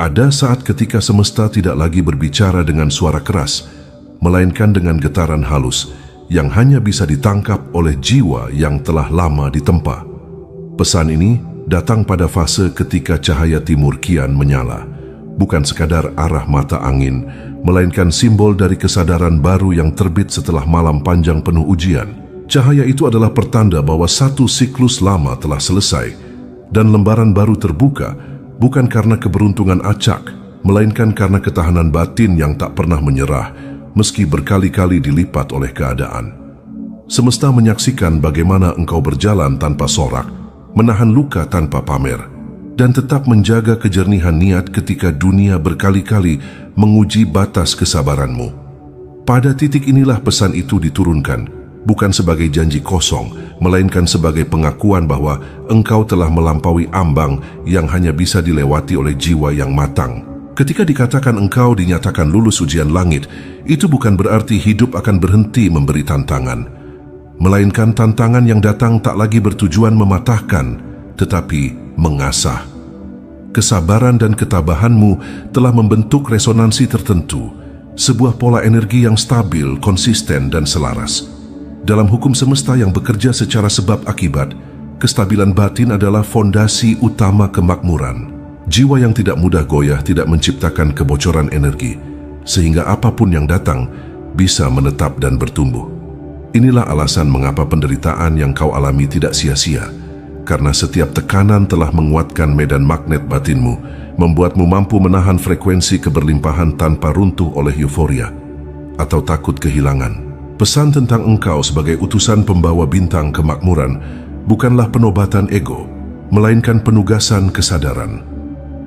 Ada saat ketika semesta tidak lagi berbicara dengan suara keras, melainkan dengan getaran halus yang hanya bisa ditangkap oleh jiwa yang telah lama ditempa. Pesan ini datang pada fase ketika cahaya timur kian menyala, bukan sekadar arah mata angin, melainkan simbol dari kesadaran baru yang terbit setelah malam panjang penuh ujian. Cahaya itu adalah pertanda bahwa satu siklus lama telah selesai dan lembaran baru terbuka, bukan karena keberuntungan acak, melainkan karena ketahanan batin yang tak pernah menyerah meski berkali-kali dilipat oleh keadaan. Semesta menyaksikan bagaimana engkau berjalan tanpa sorak, menahan luka tanpa pamer, dan tetap menjaga kejernihan niat ketika dunia berkali-kali menguji batas kesabaranmu. Pada titik inilah pesan itu diturunkan, bukan sebagai janji kosong, melainkan sebagai pengakuan bahwa engkau telah melampaui ambang yang hanya bisa dilewati oleh jiwa yang matang. Ketika dikatakan engkau dinyatakan lulus ujian langit, itu bukan berarti hidup akan berhenti memberi tantangan, melainkan tantangan yang datang tak lagi bertujuan mematahkan, tetapi mengasah. Kesabaran dan ketabahanmu telah membentuk resonansi tertentu, sebuah pola energi yang stabil, konsisten, dan selaras. Dalam hukum semesta yang bekerja secara sebab akibat, kestabilan batin adalah fondasi utama kemakmuran. Jiwa yang tidak mudah goyah tidak menciptakan kebocoran energi, sehingga apapun yang datang bisa menetap dan bertumbuh. Inilah alasan mengapa penderitaan yang kau alami tidak sia-sia, karena setiap tekanan telah menguatkan medan magnet batinmu, membuatmu mampu menahan frekuensi keberlimpahan tanpa runtuh oleh euforia atau takut kehilangan. Pesan tentang engkau sebagai utusan pembawa bintang kemakmuran bukanlah penobatan ego, melainkan penugasan kesadaran.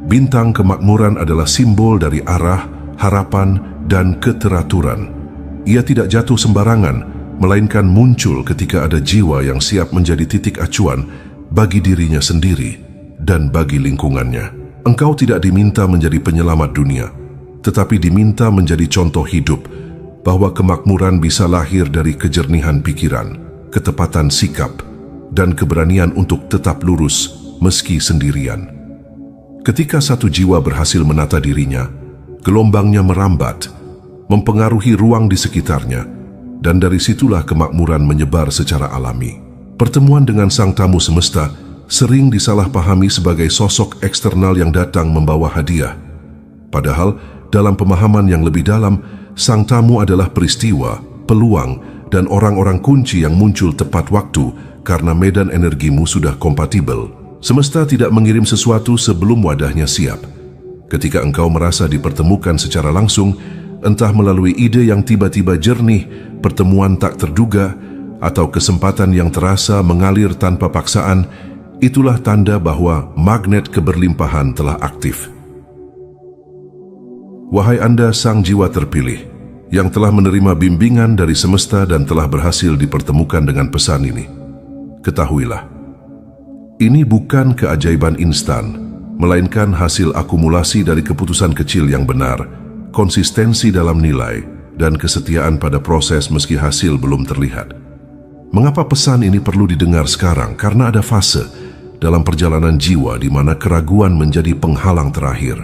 Bintang kemakmuran adalah simbol dari arah, harapan, dan keteraturan. Ia tidak jatuh sembarangan, melainkan muncul ketika ada jiwa yang siap menjadi titik acuan bagi dirinya sendiri dan bagi lingkungannya. Engkau tidak diminta menjadi penyelamat dunia, tetapi diminta menjadi contoh hidup bahwa kemakmuran bisa lahir dari kejernihan pikiran, ketepatan sikap, dan keberanian untuk tetap lurus meski sendirian. Ketika satu jiwa berhasil menata dirinya, gelombangnya merambat, mempengaruhi ruang di sekitarnya, dan dari situlah kemakmuran menyebar secara alami. Pertemuan dengan sang tamu semesta sering disalahpahami sebagai sosok eksternal yang datang membawa hadiah. Padahal, dalam pemahaman yang lebih dalam, sang tamu adalah peristiwa, peluang, dan orang-orang kunci yang muncul tepat waktu karena medan energimu sudah kompatibel. Semesta tidak mengirim sesuatu sebelum wadahnya siap. Ketika engkau merasa dipertemukan secara langsung, entah melalui ide yang tiba-tiba jernih, pertemuan tak terduga, atau kesempatan yang terasa mengalir tanpa paksaan, itulah tanda bahwa magnet keberlimpahan telah aktif. Wahai Anda sang jiwa terpilih, yang telah menerima bimbingan dari semesta dan telah berhasil dipertemukan dengan pesan ini, ketahuilah, ini bukan keajaiban instan, melainkan hasil akumulasi dari keputusan kecil yang benar, konsistensi dalam nilai, dan kesetiaan pada proses meski hasil belum terlihat. Mengapa pesan ini perlu didengar sekarang? Karena ada fase dalam perjalanan jiwa di mana keraguan menjadi penghalang terakhir.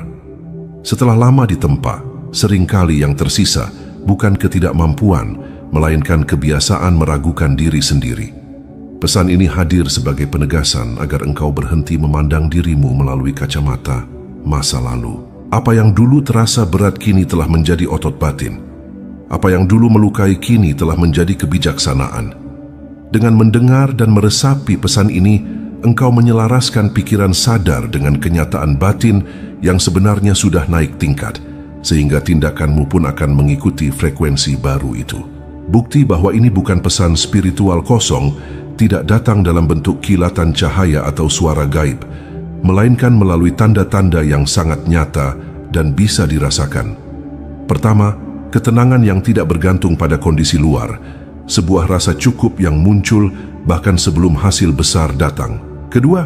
Setelah lama ditempa, seringkali yang tersisa bukan ketidakmampuan, melainkan kebiasaan meragukan diri sendiri. Pesan ini hadir sebagai penegasan agar engkau berhenti memandang dirimu melalui kacamata masa lalu. Apa yang dulu terasa berat kini telah menjadi otot batin. Apa yang dulu melukai kini telah menjadi kebijaksanaan. Dengan mendengar dan meresapi pesan ini, engkau menyelaraskan pikiran sadar dengan kenyataan batin yang sebenarnya sudah naik tingkat, sehingga tindakanmu pun akan mengikuti frekuensi baru itu. Bukti bahwa ini bukan pesan spiritual kosong, tidak datang dalam bentuk kilatan cahaya atau suara gaib, melainkan melalui tanda-tanda yang sangat nyata dan bisa dirasakan. Pertama, ketenangan yang tidak bergantung pada kondisi luar, sebuah rasa cukup yang muncul bahkan sebelum hasil besar datang. Kedua,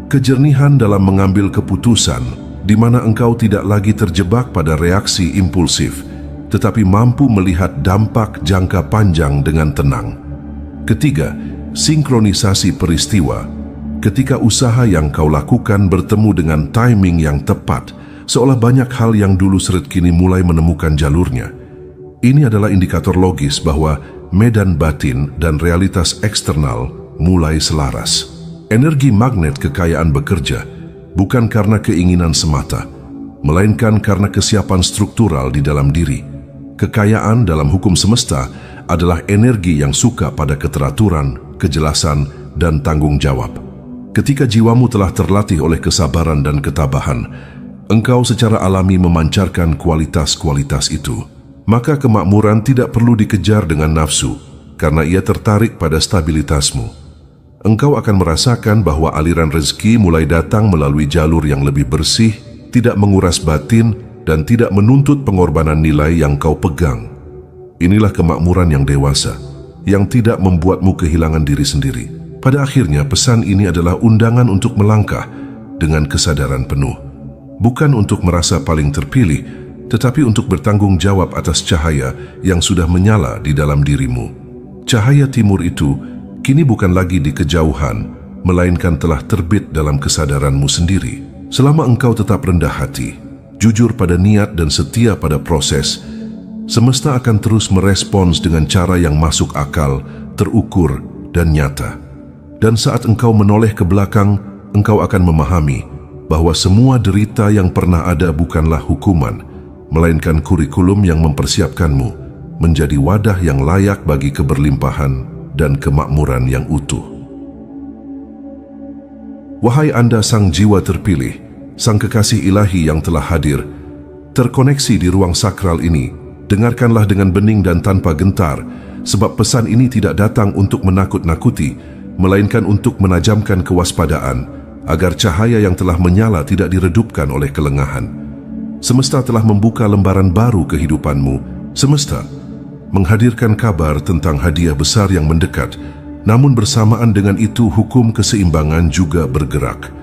kejernihan dalam mengambil keputusan, di mana engkau tidak lagi terjebak pada reaksi impulsif, tetapi mampu melihat dampak jangka panjang dengan tenang. Ketiga, sinkronisasi peristiwa. Ketika usaha yang kau lakukan bertemu dengan timing yang tepat, seolah banyak hal yang dulu seret kini mulai menemukan jalurnya. Ini adalah indikator logis bahwa medan batin dan realitas eksternal mulai selaras. Energi magnet kekayaan bekerja bukan karena keinginan semata, melainkan karena kesiapan struktural di dalam diri. Kekayaan dalam hukum semesta adalah energi yang suka pada keteraturan, kejelasan, dan tanggung jawab. Ketika jiwamu telah terlatih oleh kesabaran dan ketabahan, engkau secara alami memancarkan kualitas-kualitas itu. Maka kemakmuran tidak perlu dikejar dengan nafsu, karena ia tertarik pada stabilitasmu. Engkau akan merasakan bahwa aliran rezeki mulai datang melalui jalur yang lebih bersih, tidak menguras batin, dan tidak menuntut pengorbanan nilai yang kau pegang. Inilah kemakmuran yang dewasa, yang tidak membuatmu kehilangan diri sendiri. Pada akhirnya, pesan ini adalah undangan untuk melangkah dengan kesadaran penuh. Bukan untuk merasa paling terpilih, tetapi untuk bertanggung jawab atas cahaya yang sudah menyala di dalam dirimu. Cahaya timur itu kini bukan lagi di kejauhan, melainkan telah terbit dalam kesadaranmu sendiri. Selama engkau tetap rendah hati, jujur pada niat dan setia pada proses, semesta akan terus merespons dengan cara yang masuk akal, terukur, dan nyata. Dan saat engkau menoleh ke belakang, engkau akan memahami bahwa semua derita yang pernah ada bukanlah hukuman, melainkan kurikulum yang mempersiapkanmu menjadi wadah yang layak bagi keberlimpahan dan kemakmuran yang utuh. Wahai Anda sang jiwa terpilih, sang kekasih ilahi yang telah hadir, terkoneksi di ruang sakral ini, dengarkanlah dengan bening dan tanpa gentar, sebab pesan ini tidak datang untuk menakut-nakuti, melainkan untuk menajamkan kewaspadaan, agar cahaya yang telah menyala tidak diredupkan oleh kelengahan. Semesta telah membuka lembaran baru kehidupanmu. Semesta menghadirkan kabar tentang hadiah besar yang mendekat, namun bersamaan dengan itu hukum keseimbangan juga bergerak.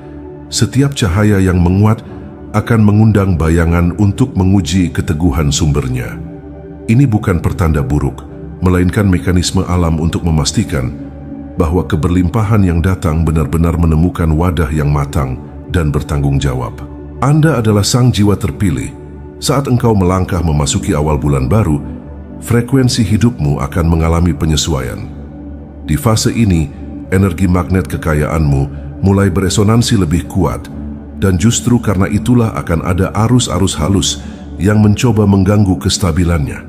Setiap cahaya yang menguat akan mengundang bayangan untuk menguji keteguhan sumbernya. Ini bukan pertanda buruk, melainkan mekanisme alam untuk memastikan bahwa keberlimpahan yang datang benar-benar menemukan wadah yang matang dan bertanggung jawab. Anda adalah sang jiwa terpilih. Saat engkau melangkah memasuki awal bulan baru, frekuensi hidupmu akan mengalami penyesuaian. Di fase ini, energi magnet kekayaanmu mulai beresonansi lebih kuat, dan justru karena itulah akan ada arus-arus halus yang mencoba mengganggu kestabilannya.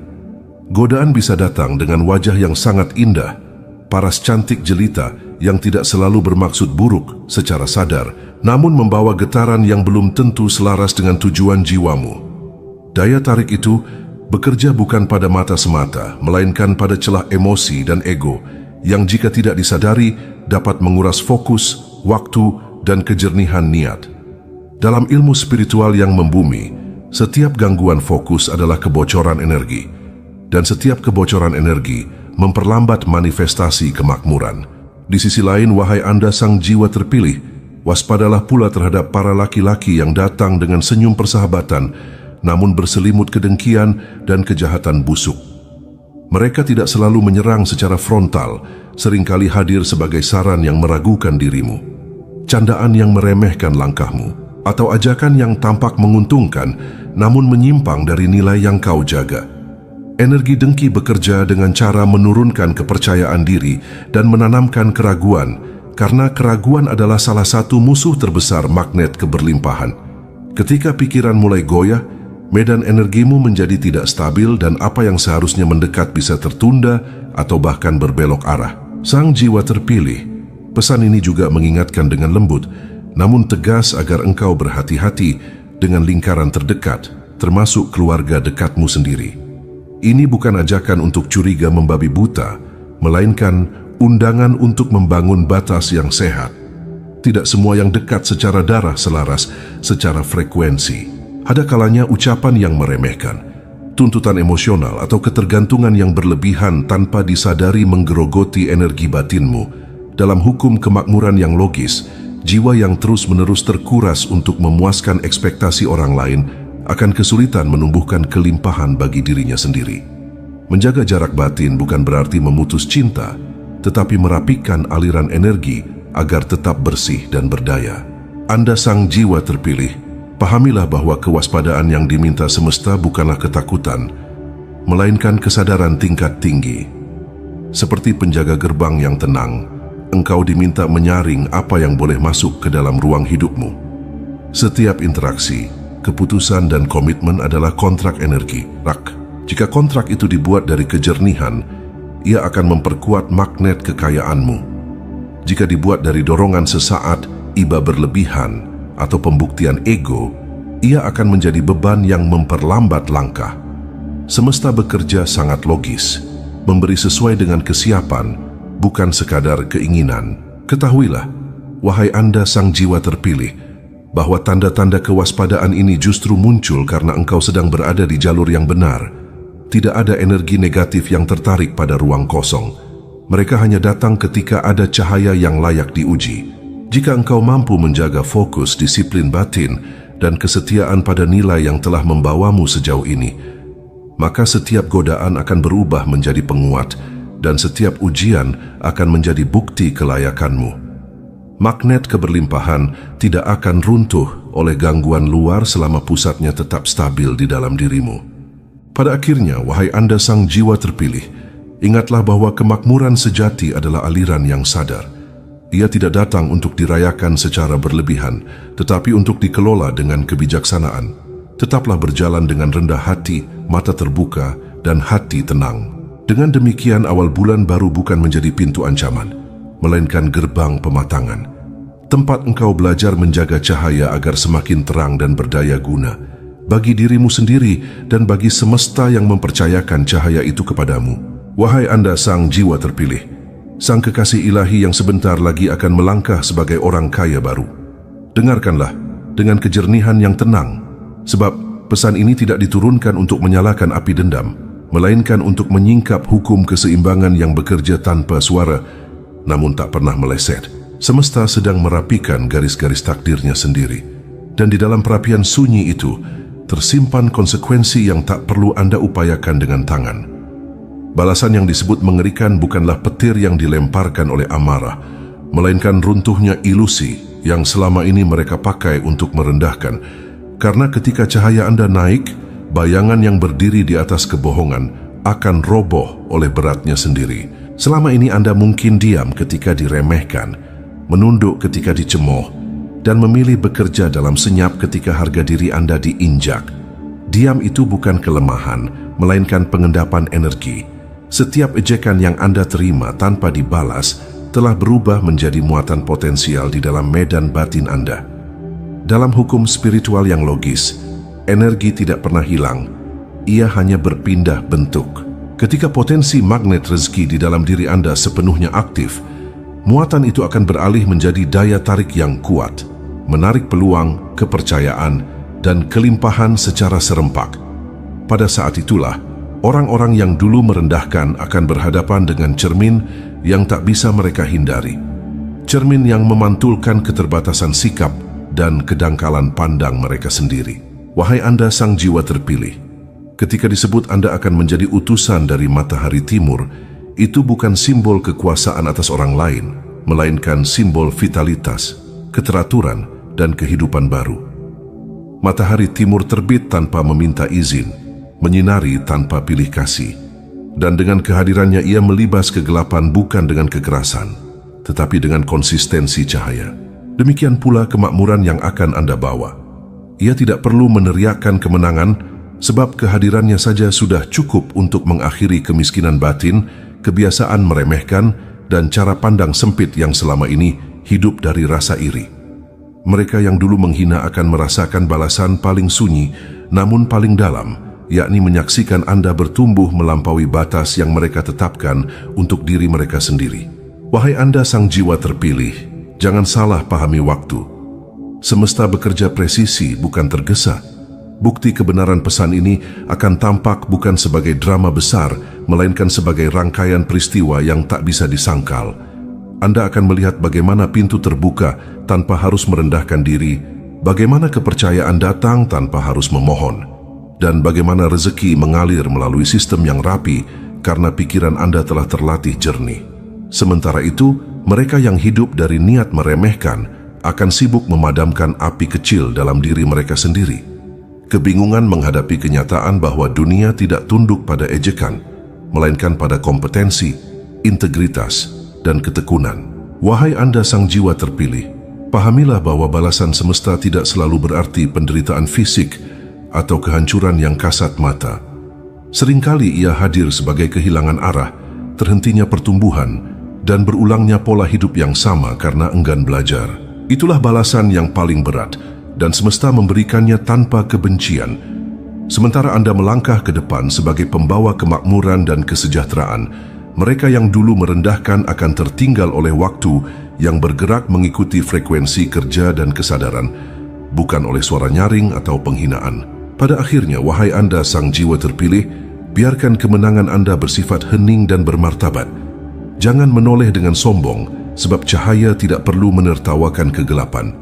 Godaan bisa datang dengan wajah yang sangat indah, paras cantik jelita yang tidak selalu bermaksud buruk secara sadar, namun membawa getaran yang belum tentu selaras dengan tujuan jiwamu. Daya tarik itu bekerja bukan pada mata semata, melainkan pada celah emosi dan ego yang jika tidak disadari dapat menguras fokus, waktu, dan kejernihan niat. Dalam ilmu spiritual yang membumi, setiap gangguan fokus adalah kebocoran energi, dan setiap kebocoran energi memperlambat manifestasi kemakmuran. Di sisi lain, wahai Anda sang jiwa terpilih, waspadalah pula terhadap para laki-laki yang datang dengan senyum persahabatan, namun berselimut kedengkian dan kejahatan busuk. Mereka tidak selalu menyerang secara frontal, seringkali hadir sebagai saran yang meragukan dirimu, candaan yang meremehkan langkahmu, atau ajakan yang tampak menguntungkan, namun menyimpang dari nilai yang kau jaga. Energi dengki bekerja dengan cara menurunkan kepercayaan diri dan menanamkan keraguan, karena keraguan adalah salah satu musuh terbesar magnet keberlimpahan. Ketika pikiran mulai goyah, medan energimu menjadi tidak stabil dan apa yang seharusnya mendekat bisa tertunda atau bahkan berbelok arah. Sang jiwa terpilih, pesan ini juga mengingatkan dengan lembut, namun tegas agar engkau berhati-hati dengan lingkaran terdekat, termasuk keluarga dekatmu sendiri. Ini bukan ajakan untuk curiga membabi buta, melainkan undangan untuk membangun batas yang sehat. Tidak semua yang dekat secara darah selaras secara frekuensi. Ada kalanya ucapan yang meremehkan, tuntutan emosional atau ketergantungan yang berlebihan tanpa disadari menggerogoti energi batinmu. Dalam hukum kemakmuran yang logis, jiwa yang terus-menerus terkuras untuk memuaskan ekspektasi orang lain akan kesulitan menumbuhkan kelimpahan bagi dirinya sendiri. Menjaga jarak batin bukan berarti memutus cinta, tetapi merapikan aliran energi agar tetap bersih dan berdaya. Anda sang jiwa terpilih, pahamilah bahwa kewaspadaan yang diminta semesta bukanlah ketakutan, melainkan kesadaran tingkat tinggi. Seperti penjaga gerbang yang tenang, engkau diminta menyaring apa yang boleh masuk ke dalam ruang hidupmu. Setiap interaksi, keputusan dan komitmen adalah kontrak energi, rak. Jika kontrak itu dibuat dari kejernihan, ia akan memperkuat magnet kekayaanmu. Jika dibuat dari dorongan sesaat, iba berlebihan, atau pembuktian ego, ia akan menjadi beban yang memperlambat langkah. Semesta bekerja sangat logis, memberi sesuai dengan kesiapan, bukan sekadar keinginan. Ketahuilah, wahai Anda sang jiwa terpilih, bahwa tanda-tanda kewaspadaan ini justru muncul karena engkau sedang berada di jalur yang benar. Tidak ada energi negatif yang tertarik pada ruang kosong. Mereka hanya datang ketika ada cahaya yang layak diuji. Jika engkau mampu menjaga fokus, disiplin batin, dan kesetiaan pada nilai yang telah membawamu sejauh ini, maka setiap godaan akan berubah menjadi penguat, dan setiap ujian akan menjadi bukti kelayakanmu. Magnet keberlimpahan tidak akan runtuh oleh gangguan luar selama pusatnya tetap stabil di dalam dirimu. Pada akhirnya, wahai Anda sang jiwa terpilih, ingatlah bahwa kemakmuran sejati adalah aliran yang sadar. Ia tidak datang untuk dirayakan secara berlebihan, tetapi untuk dikelola dengan kebijaksanaan. Tetaplah berjalan dengan rendah hati, mata terbuka, dan hati tenang. Dengan demikian, awal bulan baru bukan menjadi pintu ancaman, melainkan gerbang pematangan. Tempat engkau belajar menjaga cahaya agar semakin terang dan berdaya guna, bagi dirimu sendiri dan bagi semesta yang mempercayakan cahaya itu kepadamu. Wahai Anda sang jiwa terpilih, sang kekasih ilahi yang sebentar lagi akan melangkah sebagai orang kaya baru. Dengarkanlah dengan kejernihan yang tenang, sebab pesan ini tidak diturunkan untuk menyalakan api dendam, melainkan untuk menyingkap hukum keseimbangan yang bekerja tanpa suara, namun tak pernah meleset. Semesta sedang merapikan garis-garis takdirnya sendiri, dan di dalam perapian sunyi itu tersimpan konsekuensi yang tak perlu Anda upayakan dengan tangan. Balasan yang disebut mengerikan bukanlah petir yang dilemparkan oleh amarah, melainkan runtuhnya ilusi yang selama ini mereka pakai untuk merendahkan. Karena ketika cahaya Anda naik, bayangan yang berdiri di atas kebohongan akan roboh oleh beratnya sendiri. Selama ini Anda mungkin diam ketika diremehkan, menunduk ketika dicemooh, dan memilih bekerja dalam senyap ketika harga diri Anda diinjak. Diam itu bukan kelemahan, melainkan pengendapan energi. Setiap ejekan yang Anda terima tanpa dibalas telah berubah menjadi muatan potensial di dalam medan batin Anda. Dalam hukum spiritual yang logis, energi tidak pernah hilang, ia hanya berpindah bentuk. Ketika potensi magnet rezeki di dalam diri Anda sepenuhnya aktif, muatan itu akan beralih menjadi daya tarik yang kuat, menarik peluang, kepercayaan, dan kelimpahan secara serempak. Pada saat itulah, orang-orang yang dulu merendahkan akan berhadapan dengan cermin yang tak bisa mereka hindari. Cermin yang memantulkan keterbatasan sikap dan kedangkalan pandang mereka sendiri. Wahai Anda sang jiwa terpilih, ketika disebut Anda akan menjadi utusan dari matahari timur, itu bukan simbol kekuasaan atas orang lain, melainkan simbol vitalitas, keteraturan, dan kehidupan baru. Matahari timur terbit tanpa meminta izin, menyinari tanpa pilih kasih, dan dengan kehadirannya ia melibas kegelapan bukan dengan kekerasan, tetapi dengan konsistensi cahaya. Demikian pula kemakmuran yang akan Anda bawa. Ia tidak perlu meneriakkan kemenangan, sebab kehadirannya saja sudah cukup untuk mengakhiri kemiskinan batin, kebiasaan meremehkan, dan cara pandang sempit yang selama ini hidup dari rasa iri. Mereka yang dulu menghina akan merasakan balasan paling sunyi, namun paling dalam, yakni menyaksikan Anda bertumbuh melampaui batas yang mereka tetapkan untuk diri mereka sendiri. Wahai Anda sang jiwa terpilih, jangan salah pahami waktu. Semesta bekerja presisi, bukan tergesa. Bukti kebenaran pesan ini akan tampak bukan sebagai drama besar, melainkan sebagai rangkaian peristiwa yang tak bisa disangkal. Anda akan melihat bagaimana pintu terbuka tanpa harus merendahkan diri, bagaimana kepercayaan datang tanpa harus memohon, dan bagaimana rezeki mengalir melalui sistem yang rapi karena pikiran Anda telah terlatih jernih. Sementara itu, mereka yang hidup dari niat meremehkan akan sibuk memadamkan api kecil dalam diri mereka sendiri. Kebingungan menghadapi kenyataan bahwa dunia tidak tunduk pada ejekan, melainkan pada kompetensi, integritas, dan ketekunan. Wahai Anda sang jiwa terpilih, pahamilah bahwa balasan semesta tidak selalu berarti penderitaan fisik atau kehancuran yang kasat mata. Seringkali ia hadir sebagai kehilangan arah, terhentinya pertumbuhan, dan berulangnya pola hidup yang sama karena enggan belajar. Itulah balasan yang paling berat, dan semesta memberikannya tanpa kebencian. Sementara Anda melangkah ke depan sebagai pembawa kemakmuran dan kesejahteraan, mereka yang dulu merendahkan akan tertinggal oleh waktu yang bergerak mengikuti frekuensi kerja dan kesadaran, bukan oleh suara nyaring atau penghinaan. Pada akhirnya, wahai Anda sang jiwa terpilih, biarkan kemenangan Anda bersifat hening dan bermartabat. Jangan menoleh dengan sombong, sebab cahaya tidak perlu menertawakan kegelapan.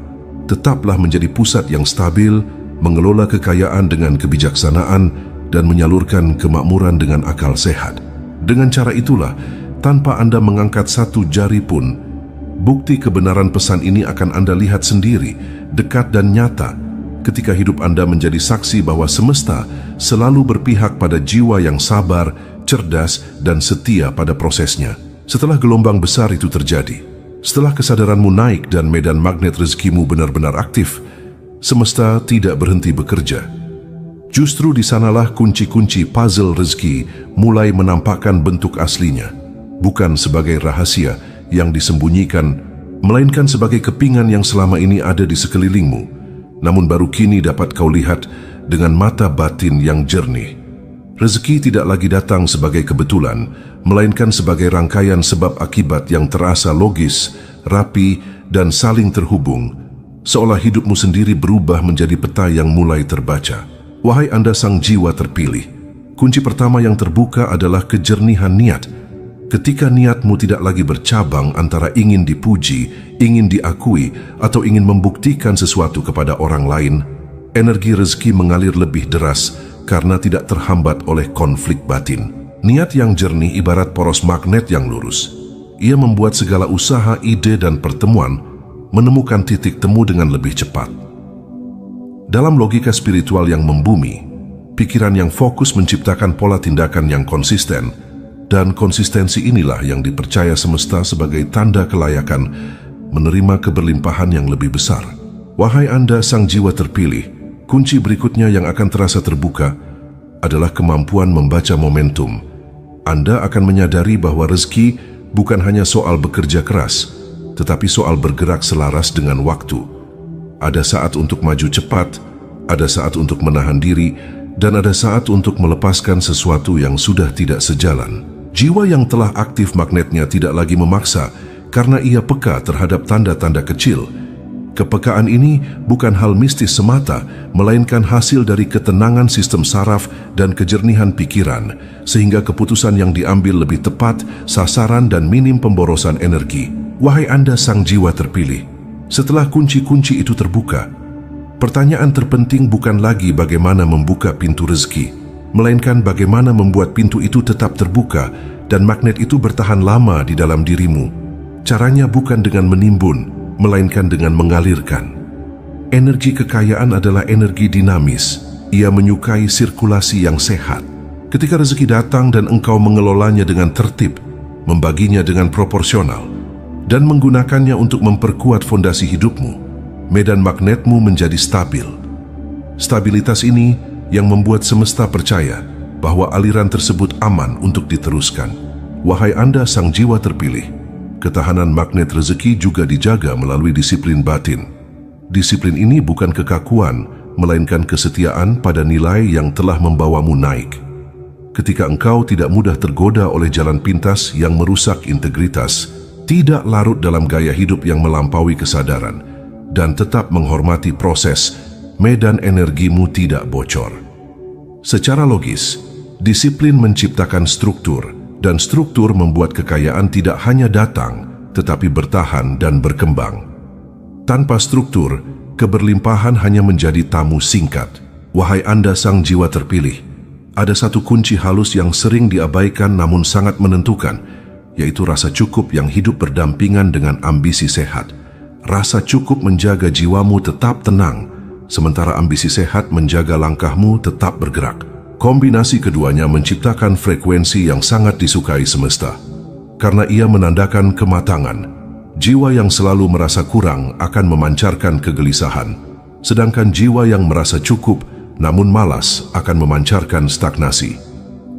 Tetaplah menjadi pusat yang stabil, mengelola kekayaan dengan kebijaksanaan, dan menyalurkan kemakmuran dengan akal sehat. Dengan cara itulah, tanpa Anda mengangkat satu jari pun, bukti kebenaran pesan ini akan Anda lihat sendiri, dekat dan nyata, ketika hidup Anda menjadi saksi bahwa semesta selalu berpihak pada jiwa yang sabar, cerdas, dan setia pada prosesnya. Setelah gelombang besar itu terjadi, setelah kesadaranmu naik dan medan magnet rezekimu benar-benar aktif, semesta tidak berhenti bekerja. Justru di sanalah kunci-kunci puzzle rezeki mulai menampakkan bentuk aslinya, bukan sebagai rahasia yang disembunyikan, melainkan sebagai kepingan yang selama ini ada di sekelilingmu, namun baru kini dapat kau lihat dengan mata batin yang jernih. Rezeki tidak lagi datang sebagai kebetulan, melainkan sebagai rangkaian sebab akibat yang terasa logis, rapi, dan saling terhubung, seolah hidupmu sendiri berubah menjadi peta yang mulai terbaca. Wahai Anda sang jiwa terpilih, kunci pertama yang terbuka adalah kejernihan niat. Ketika niatmu tidak lagi bercabang antara ingin dipuji, ingin diakui, atau ingin membuktikan sesuatu kepada orang lain, energi rezeki mengalir lebih deras karena tidak terhambat oleh konflik batin. Niat yang jernih ibarat poros magnet yang lurus. Ia membuat segala usaha, ide, dan pertemuan menemukan titik temu dengan lebih cepat. Dalam logika spiritual yang membumi, pikiran yang fokus menciptakan pola tindakan yang konsisten, dan konsistensi inilah yang dipercaya semesta sebagai tanda kelayakan menerima keberlimpahan yang lebih besar. Wahai Anda sang jiwa terpilih, kunci berikutnya yang akan terasa terbuka adalah kemampuan membaca momentum. Anda akan menyadari bahwa rezeki bukan hanya soal bekerja keras, tetapi soal bergerak selaras dengan waktu. Ada saat untuk maju cepat, ada saat untuk menahan diri, dan ada saat untuk melepaskan sesuatu yang sudah tidak sejalan. Jiwa yang telah aktif magnetnya tidak lagi memaksa karena ia peka terhadap tanda-tanda kecil. Kepekaan ini bukan hal mistis semata, melainkan hasil dari ketenangan sistem saraf dan kejernihan pikiran, sehingga keputusan yang diambil lebih tepat, sasaran, dan minim pemborosan energi. Wahai Anda sang jiwa terpilih, setelah kunci-kunci itu terbuka, pertanyaan terpenting bukan lagi bagaimana membuka pintu rezeki, melainkan bagaimana membuat pintu itu tetap terbuka dan magnet itu bertahan lama di dalam dirimu. Caranya bukan dengan menimbun, melainkan dengan mengalirkan. Energi kekayaan adalah energi dinamis. Ia menyukai sirkulasi yang sehat. Ketika rezeki datang dan engkau mengelolanya dengan tertib, membaginya dengan proporsional, dan menggunakannya untuk memperkuat fondasi hidupmu, medan magnetmu menjadi stabil. Stabilitas ini yang membuat semesta percaya bahwa aliran tersebut aman untuk diteruskan. Wahai Anda sang jiwa terpilih, ketahanan magnet rezeki juga dijaga melalui disiplin batin. Disiplin ini bukan kekakuan, melainkan kesetiaan pada nilai yang telah membawamu naik. Ketika engkau tidak mudah tergoda oleh jalan pintas yang merusak integritas, tidak larut dalam gaya hidup yang melampaui kesadaran, dan tetap menghormati proses, medan energimu tidak bocor. Secara logis, disiplin menciptakan struktur, dan struktur membuat kekayaan tidak hanya datang, tetapi bertahan dan berkembang. Tanpa struktur, keberlimpahan hanya menjadi tamu singkat. Wahai Anda sang jiwa terpilih, ada satu kunci halus yang sering diabaikan namun sangat menentukan, yaitu rasa cukup yang hidup berdampingan dengan ambisi sehat. Rasa cukup menjaga jiwamu tetap tenang, sementara ambisi sehat menjaga langkahmu tetap bergerak. Kombinasi keduanya menciptakan frekuensi yang sangat disukai semesta. Karena ia menandakan kematangan, jiwa yang selalu merasa kurang akan memancarkan kegelisahan, sedangkan jiwa yang merasa cukup namun malas akan memancarkan stagnasi.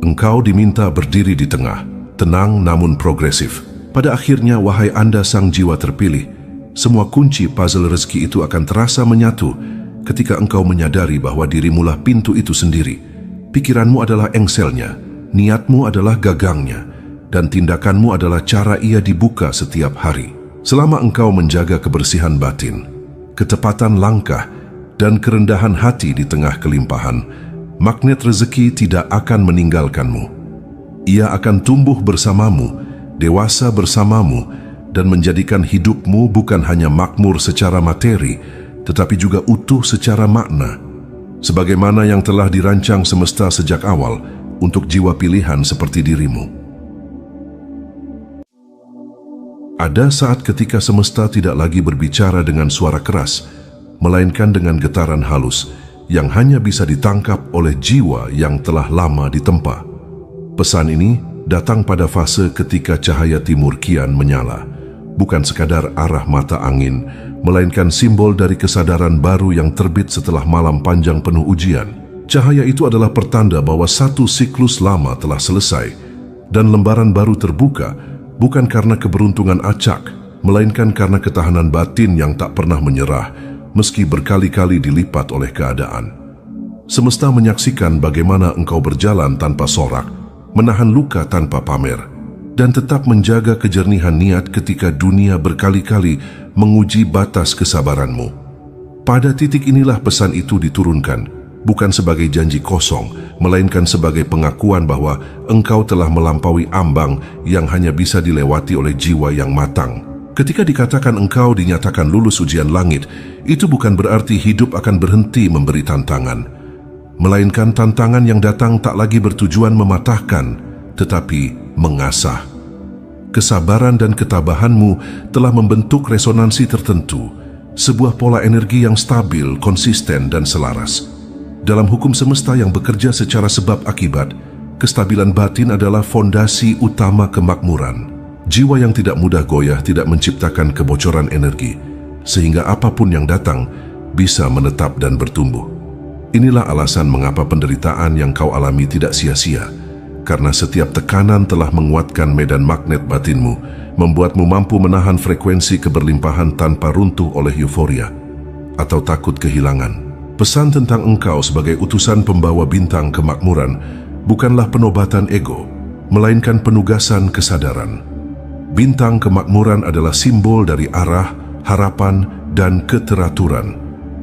Engkau diminta berdiri di tengah, tenang namun progresif. Pada akhirnya, wahai Anda sang jiwa terpilih, semua kunci puzzle rezeki itu akan terasa menyatu ketika engkau menyadari bahwa dirimulah pintu itu sendiri. Pikiranmu adalah engselnya, niatmu adalah gagangnya, dan tindakanmu adalah cara ia dibuka setiap hari. Selama engkau menjaga kebersihan batin, ketepatan langkah, dan kerendahan hati di tengah kelimpahan, magnet rezeki tidak akan meninggalkanmu. Ia akan tumbuh bersamamu, dewasa bersamamu, dan menjadikan hidupmu bukan hanya makmur secara materi, tetapi juga utuh secara makna. Sebagaimana yang telah dirancang semesta sejak awal untuk jiwa pilihan seperti dirimu. Ada saat ketika semesta tidak lagi berbicara dengan suara keras, melainkan dengan getaran halus yang hanya bisa ditangkap oleh jiwa yang telah lama ditempa. Pesan ini datang pada fase ketika cahaya timur kian menyala, bukan sekadar arah mata angin, melainkan simbol dari kesadaran baru yang terbit setelah malam panjang penuh ujian. Cahaya itu adalah pertanda bahwa satu siklus lama telah selesai dan lembaran baru terbuka, bukan karena keberuntungan acak, melainkan karena ketahanan batin yang tak pernah menyerah meski berkali-kali dilipat oleh keadaan. Semesta menyaksikan bagaimana engkau berjalan tanpa sorak, menahan luka tanpa pamer, dan tetap menjaga kejernihan niat ketika dunia berkali-kali menguji batas kesabaranmu. Pada titik inilah pesan itu diturunkan, bukan sebagai janji kosong, melainkan sebagai pengakuan bahwa engkau telah melampaui ambang yang hanya bisa dilewati oleh jiwa yang matang. Ketika dikatakan engkau dinyatakan lulus ujian langit, itu bukan berarti hidup akan berhenti memberi tantangan, melainkan tantangan yang datang tak lagi bertujuan mematahkan, tetapi mengasah. Kesabaran dan ketabahanmu telah membentuk resonansi tertentu, sebuah pola energi yang stabil, konsisten, dan selaras. Dalam hukum semesta yang bekerja secara sebab akibat, kestabilan batin adalah fondasi utama kemakmuran. Jiwa yang tidak mudah goyah tidak menciptakan kebocoran energi, sehingga apapun yang datang bisa menetap dan bertumbuh. Inilah alasan mengapa penderitaan yang kau alami tidak sia-sia, karena setiap tekanan telah menguatkan medan magnet batinmu, membuatmu mampu menahan frekuensi keberlimpahan tanpa runtuh oleh euforia atau takut kehilangan. Pesan tentang engkau sebagai utusan pembawa bintang kemakmuran bukanlah penobatan ego, melainkan penugasan kesadaran. Bintang kemakmuran adalah simbol dari arah, harapan, dan keteraturan.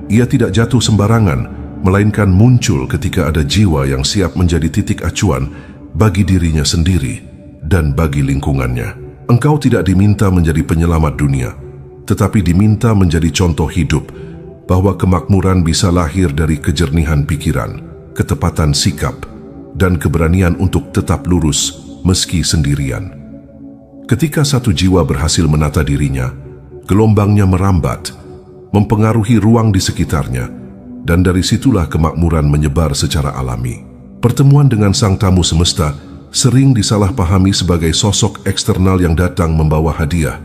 Ia tidak jatuh sembarangan, melainkan muncul ketika ada jiwa yang siap menjadi titik acuan bagi dirinya sendiri dan bagi lingkungannya. Engkau tidak diminta menjadi penyelamat dunia, tetapi diminta menjadi contoh hidup bahwa kemakmuran bisa lahir dari kejernihan pikiran, ketepatan sikap, dan keberanian untuk tetap lurus meski sendirian. Ketika satu jiwa berhasil menata dirinya, gelombangnya merambat, mempengaruhi ruang di sekitarnya, dan dari situlah kemakmuran menyebar secara alami. Pertemuan dengan sang tamu semesta sering disalahpahami sebagai sosok eksternal yang datang membawa hadiah.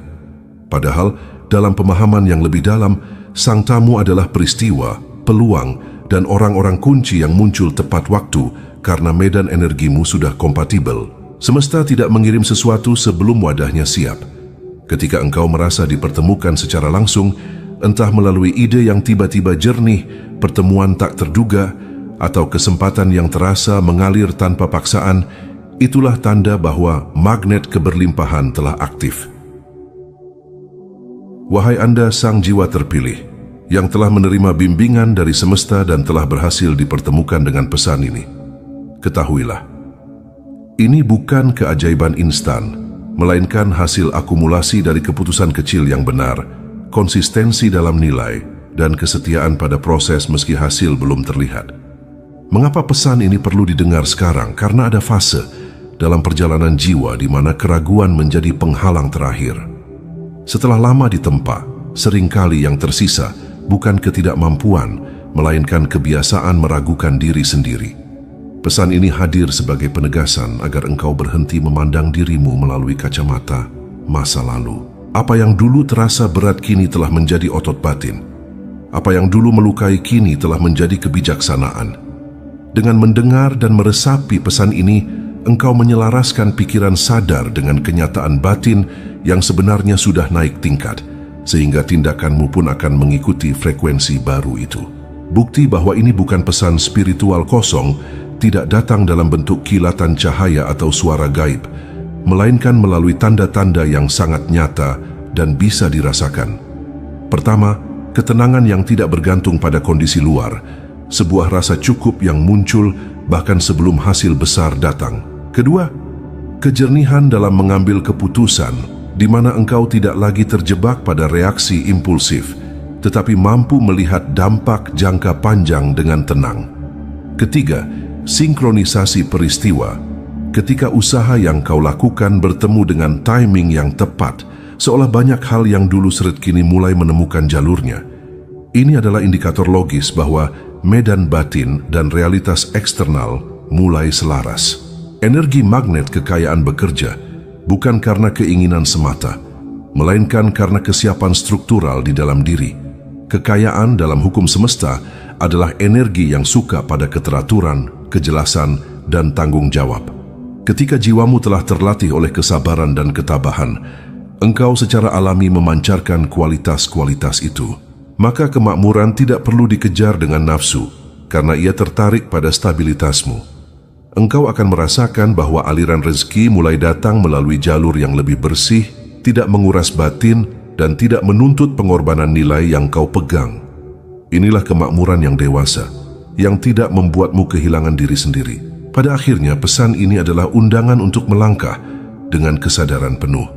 Padahal, dalam pemahaman yang lebih dalam, sang tamu adalah peristiwa, peluang, dan orang-orang kunci yang muncul tepat waktu karena medan energimu sudah kompatibel. Semesta tidak mengirim sesuatu sebelum wadahnya siap. Ketika engkau merasa dipertemukan secara langsung, entah melalui ide yang tiba-tiba jernih, pertemuan tak terduga, atau kesempatan yang terasa mengalir tanpa paksaan, itulah tanda bahwa magnet keberlimpahan telah aktif. Wahai Anda sang jiwa terpilih, yang telah menerima bimbingan dari semesta dan telah berhasil dipertemukan dengan pesan ini, ketahuilah, ini bukan keajaiban instan, melainkan hasil akumulasi dari keputusan kecil yang benar, konsistensi dalam nilai, dan kesetiaan pada proses meski hasil belum terlihat. Mengapa pesan ini perlu didengar sekarang? Karena ada fase dalam perjalanan jiwa di mana keraguan menjadi penghalang terakhir. Setelah lama ditempa, seringkali yang tersisa bukan ketidakmampuan, melainkan kebiasaan meragukan diri sendiri. Pesan ini hadir sebagai penegasan agar engkau berhenti memandang dirimu melalui kacamata masa lalu. Apa yang dulu terasa berat kini telah menjadi otot batin. Apa yang dulu melukai kini telah menjadi kebijaksanaan. Dengan mendengar dan meresapi pesan ini, engkau menyelaraskan pikiran sadar dengan kenyataan batin yang sebenarnya sudah naik tingkat, sehingga tindakanmu pun akan mengikuti frekuensi baru itu. Bukti bahwa ini bukan pesan spiritual kosong, tidak datang dalam bentuk kilatan cahaya atau suara gaib, melainkan melalui tanda-tanda yang sangat nyata dan bisa dirasakan. Pertama, ketenangan yang tidak bergantung pada kondisi luar, sebuah rasa cukup yang muncul bahkan sebelum hasil besar datang. Kedua, kejernihan dalam mengambil keputusan, di mana engkau tidak lagi terjebak pada reaksi impulsif, tetapi mampu melihat dampak jangka panjang dengan tenang. Ketiga, sinkronisasi peristiwa. Ketika usaha yang kau lakukan bertemu dengan timing yang tepat, seolah banyak hal yang dulu seret kini mulai menemukan jalurnya. Ini adalah indikator logis bahwa medan batin dan realitas eksternal mulai selaras. Energi magnet kekayaan bekerja bukan karena keinginan semata, melainkan karena kesiapan struktural di dalam diri. Kekayaan dalam hukum semesta adalah energi yang suka pada keteraturan, kejelasan, dan tanggung jawab. Ketika jiwamu telah terlatih oleh kesabaran dan ketabahan, engkau secara alami memancarkan kualitas-kualitas itu. Maka kemakmuran tidak perlu dikejar dengan nafsu, karena ia tertarik pada stabilitasmu. Engkau akan merasakan bahwa aliran rezeki mulai datang melalui jalur yang lebih bersih, tidak menguras batin, dan tidak menuntut pengorbanan nilai yang kau pegang. Inilah kemakmuran yang dewasa, yang tidak membuatmu kehilangan diri sendiri. Pada akhirnya, pesan ini adalah undangan untuk melangkah dengan kesadaran penuh.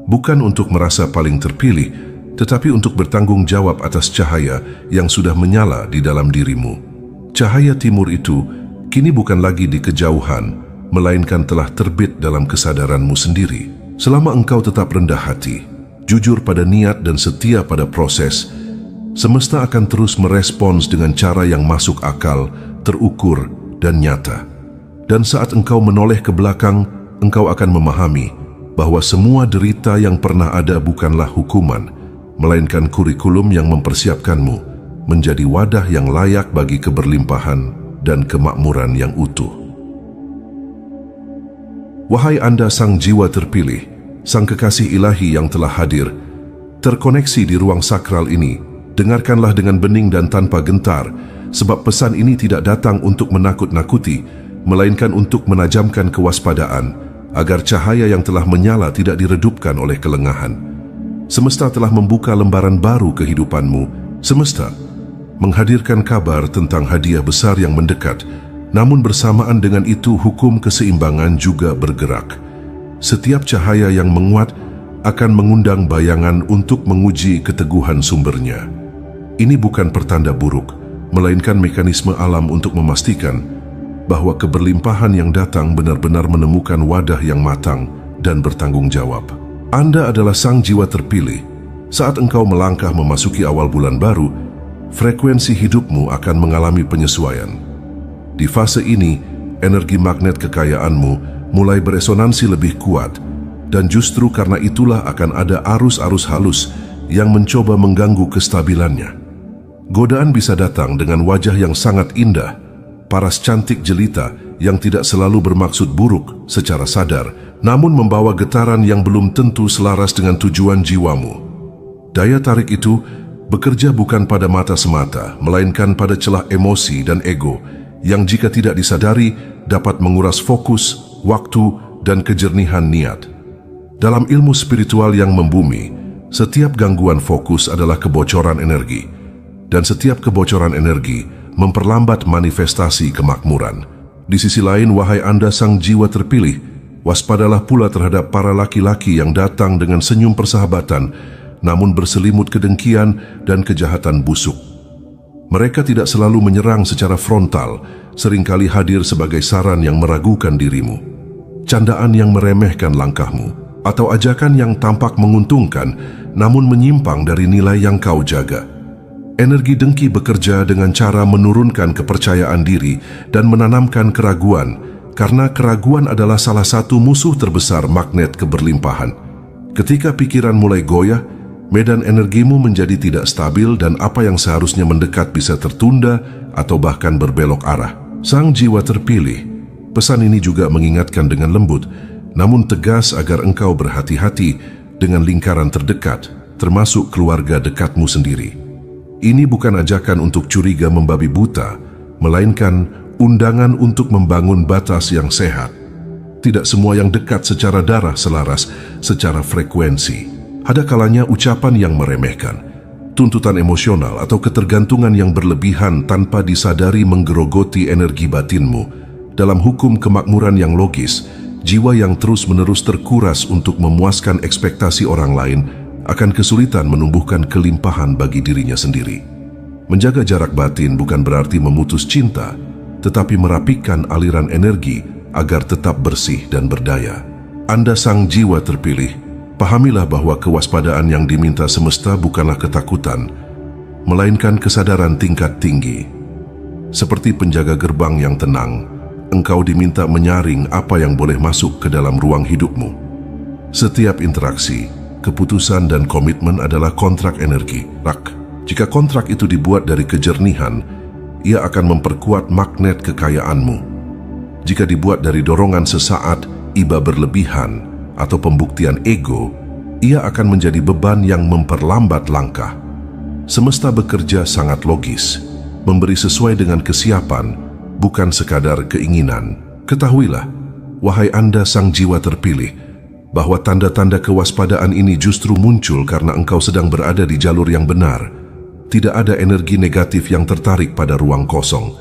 Bukan untuk merasa paling terpilih, tetapi untuk bertanggung jawab atas cahaya yang sudah menyala di dalam dirimu. Cahaya timur itu kini bukan lagi di kejauhan, melainkan telah terbit dalam kesadaranmu sendiri. Selama engkau tetap rendah hati, jujur pada niat dan setia pada proses, semesta akan terus merespons dengan cara yang masuk akal, terukur, dan nyata. Dan saat engkau menoleh ke belakang, engkau akan memahami bahwa semua derita yang pernah ada bukanlah hukuman, melainkan kurikulum yang mempersiapkanmu menjadi wadah yang layak bagi keberlimpahan dan kemakmuran yang utuh. Wahai Anda sang jiwa terpilih, sang kekasih ilahi yang telah hadir, terkoneksi di ruang sakral ini, dengarkanlah dengan bening dan tanpa gentar, sebab pesan ini tidak datang untuk menakut-nakuti, melainkan untuk menajamkan kewaspadaan, agar cahaya yang telah menyala tidak diredupkan oleh kelengahan. Semesta telah membuka lembaran baru kehidupanmu. Semesta menghadirkan kabar tentang hadiah besar yang mendekat, namun bersamaan dengan itu hukum keseimbangan juga bergerak. Setiap cahaya yang menguat akan mengundang bayangan untuk menguji keteguhan sumbernya. Ini bukan pertanda buruk, melainkan mekanisme alam untuk memastikan bahwa keberlimpahan yang datang benar-benar menemukan wadah yang matang dan bertanggung jawab. Anda adalah sang jiwa terpilih. Saat engkau melangkah memasuki awal bulan baru, frekuensi hidupmu akan mengalami penyesuaian. Di fase ini, energi magnet kekayaanmu mulai beresonansi lebih kuat, dan justru karena itulah akan ada arus-arus halus yang mencoba mengganggu kestabilannya. Godaan bisa datang dengan wajah yang sangat indah, paras cantik jelita yang tidak selalu bermaksud buruk secara sadar, namun membawa getaran yang belum tentu selaras dengan tujuan jiwamu. Daya tarik itu bekerja bukan pada mata semata, melainkan pada celah emosi dan ego yang jika tidak disadari dapat menguras fokus, waktu, dan kejernihan niat. Dalam ilmu spiritual yang membumi, setiap gangguan fokus adalah kebocoran energi, dan setiap kebocoran energi memperlambat manifestasi kemakmuran. Di sisi lain, wahai Anda sang jiwa terpilih, waspadalah pula terhadap para laki-laki yang datang dengan senyum persahabatan, namun berselimut kedengkian dan kejahatan busuk. Mereka tidak selalu menyerang secara frontal, seringkali hadir sebagai saran yang meragukan dirimu, candaan yang meremehkan langkahmu, atau ajakan yang tampak menguntungkan, namun menyimpang dari nilai yang kau jaga. Energi dengki bekerja dengan cara menurunkan kepercayaan diri dan menanamkan keraguan, karena keraguan adalah salah satu musuh terbesar magnet keberlimpahan. Ketika pikiran mulai goyah, medan energimu menjadi tidak stabil dan apa yang seharusnya mendekat bisa tertunda atau bahkan berbelok arah. Sang jiwa terpilih, pesan ini juga mengingatkan dengan lembut, namun tegas agar engkau berhati-hati dengan lingkaran terdekat, termasuk keluarga dekatmu sendiri. Ini bukan ajakan untuk curiga membabi buta, melainkan undangan untuk membangun batas yang sehat. Tidak semua yang dekat secara darah selaras secara frekuensi. Ada kalanya ucapan yang meremehkan, tuntutan emosional atau ketergantungan yang berlebihan tanpa disadari menggerogoti energi batinmu. Dalam hukum kemakmuran yang logis, jiwa yang terus-menerus terkuras untuk memuaskan ekspektasi orang lain akan kesulitan menumbuhkan kelimpahan bagi dirinya sendiri. Menjaga jarak batin bukan berarti memutus cinta, tetapi merapikan aliran energi agar tetap bersih dan berdaya. Anda sang jiwa terpilih, pahamilah bahwa kewaspadaan yang diminta semesta bukanlah ketakutan, melainkan kesadaran tingkat tinggi. Seperti penjaga gerbang yang tenang, engkau diminta menyaring apa yang boleh masuk ke dalam ruang hidupmu. Setiap interaksi, keputusan dan komitmen adalah kontrak energi. Jika kontrak itu dibuat dari kejernihan, ia akan memperkuat magnet kekayaanmu. Jika dibuat dari dorongan sesaat, iba berlebihan, atau pembuktian ego, ia akan menjadi beban yang memperlambat langkah. Semesta bekerja sangat logis, memberi sesuai dengan kesiapan, bukan sekadar keinginan. Ketahuilah, wahai Anda sang jiwa terpilih, bahwa tanda-tanda kewaspadaan ini justru muncul karena engkau sedang berada di jalur yang benar. Tidak ada energi negatif yang tertarik pada ruang kosong.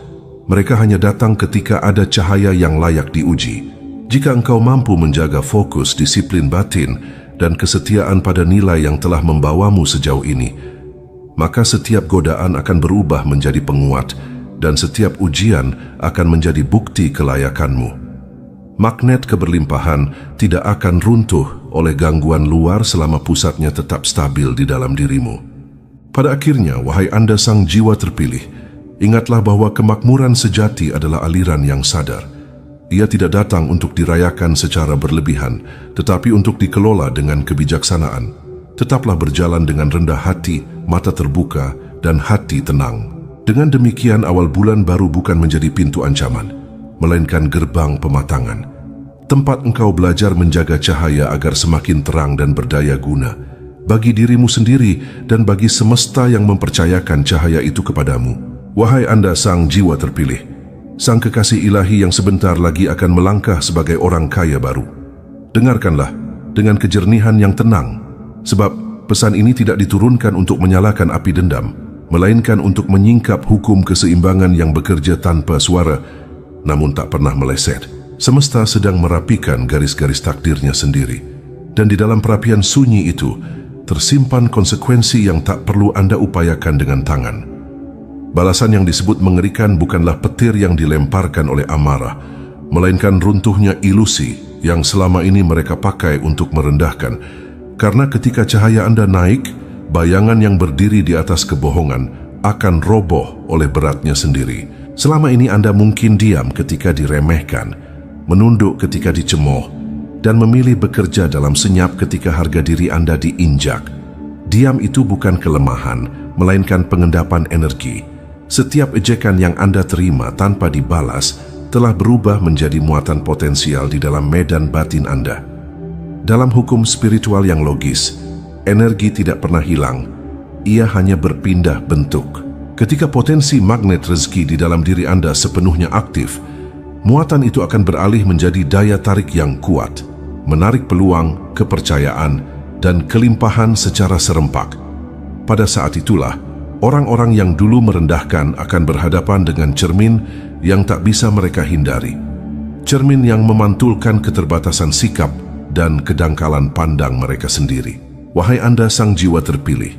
Mereka hanya datang ketika ada cahaya yang layak diuji. Jika engkau mampu menjaga fokus, disiplin batin, dan kesetiaan pada nilai yang telah membawamu sejauh ini, maka setiap godaan akan berubah menjadi penguat, dan setiap ujian akan menjadi bukti kelayakanmu. Magnet keberlimpahan tidak akan runtuh oleh gangguan luar selama pusatnya tetap stabil di dalam dirimu. Pada akhirnya, wahai Anda sang jiwa terpilih, ingatlah bahwa kemakmuran sejati adalah aliran yang sadar. Ia tidak datang untuk dirayakan secara berlebihan, tetapi untuk dikelola dengan kebijaksanaan. Tetaplah berjalan dengan rendah hati, mata terbuka, dan hati tenang. Dengan demikian, awal bulan baru bukan menjadi pintu ancaman, melainkan gerbang pematangan. Tempat engkau belajar menjaga cahaya agar semakin terang dan berdaya guna, bagi dirimu sendiri dan bagi semesta yang mempercayakan cahaya itu kepadamu. Wahai Anda sang jiwa terpilih, sang kekasih ilahi yang sebentar lagi akan melangkah sebagai orang kaya baru. Dengarkanlah dengan kejernihan yang tenang, sebab pesan ini tidak diturunkan untuk menyalakan api dendam, melainkan untuk menyingkap hukum keseimbangan yang bekerja tanpa suara, namun tak pernah meleset. Semesta sedang merapikan garis-garis takdirnya sendiri, dan di dalam perapian sunyi itu tersimpan konsekuensi yang tak perlu Anda upayakan dengan tangan. Balasan yang disebut mengerikan bukanlah petir yang dilemparkan oleh amarah, melainkan runtuhnya ilusi yang selama ini mereka pakai untuk merendahkan. Karena ketika cahaya Anda naik, bayangan yang berdiri di atas kebohongan akan roboh oleh beratnya sendiri. Selama ini Anda mungkin diam ketika diremehkan, menunduk ketika dicemooh, dan memilih bekerja dalam senyap ketika harga diri Anda diinjak. Diam itu bukan kelemahan, melainkan pengendapan energi. Setiap ejekan yang Anda terima tanpa dibalas telah berubah menjadi muatan potensial di dalam medan batin Anda. Dalam hukum spiritual yang logis, energi tidak pernah hilang, ia hanya berpindah bentuk. Ketika potensi magnet rezeki di dalam diri Anda sepenuhnya aktif, muatan itu akan beralih menjadi daya tarik yang kuat, menarik peluang, kepercayaan, dan kelimpahan secara serempak. Pada saat itulah, orang-orang yang dulu merendahkan akan berhadapan dengan cermin yang tak bisa mereka hindari. Cermin yang memantulkan keterbatasan sikap dan kedangkalan pandang mereka sendiri. Wahai Anda sang jiwa terpilih,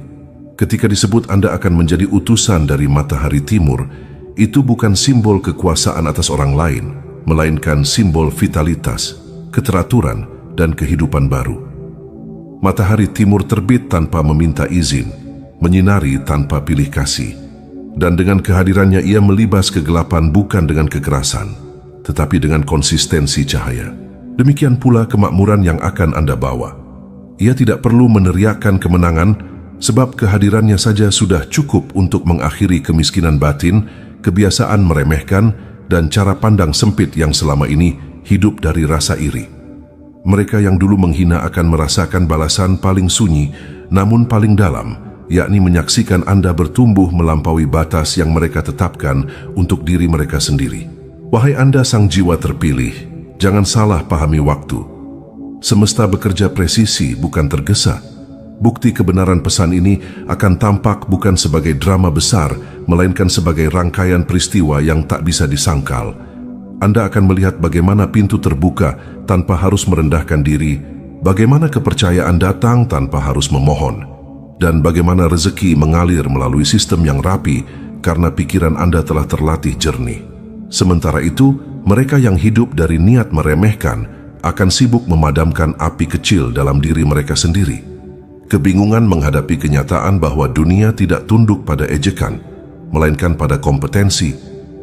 ketika disebut Anda akan menjadi utusan dari matahari timur, itu bukan simbol kekuasaan atas orang lain, melainkan simbol vitalitas, keteraturan, dan kehidupan baru. Matahari timur terbit tanpa meminta izin, menyinari tanpa pilih kasih. Dan dengan kehadirannya ia melibas kegelapan bukan dengan kekerasan, tetapi dengan konsistensi cahaya. Demikian pula kemakmuran yang akan Anda bawa. Ia tidak perlu meneriakkan kemenangan, sebab kehadirannya saja sudah cukup untuk mengakhiri kemiskinan batin, kebiasaan meremehkan, dan cara pandang sempit yang selama ini hidup dari rasa iri. Mereka yang dulu menghina akan merasakan balasan paling sunyi, namun paling dalam, yakni menyaksikan Anda bertumbuh melampaui batas yang mereka tetapkan untuk diri mereka sendiri. Wahai Anda sang jiwa terpilih, jangan salah pahami waktu. Semesta bekerja presisi, bukan tergesa. Bukti kebenaran pesan ini akan tampak bukan sebagai drama besar, melainkan sebagai rangkaian peristiwa yang tak bisa disangkal. Anda akan melihat bagaimana pintu terbuka tanpa harus merendahkan diri, bagaimana kepercayaan datang tanpa harus memohon, dan bagaimana rezeki mengalir melalui sistem yang rapi karena pikiran Anda telah terlatih jernih. Sementara itu, mereka yang hidup dari niat meremehkan akan sibuk memadamkan api kecil dalam diri mereka sendiri. Kebingungan menghadapi kenyataan bahwa dunia tidak tunduk pada ejekan, melainkan pada kompetensi,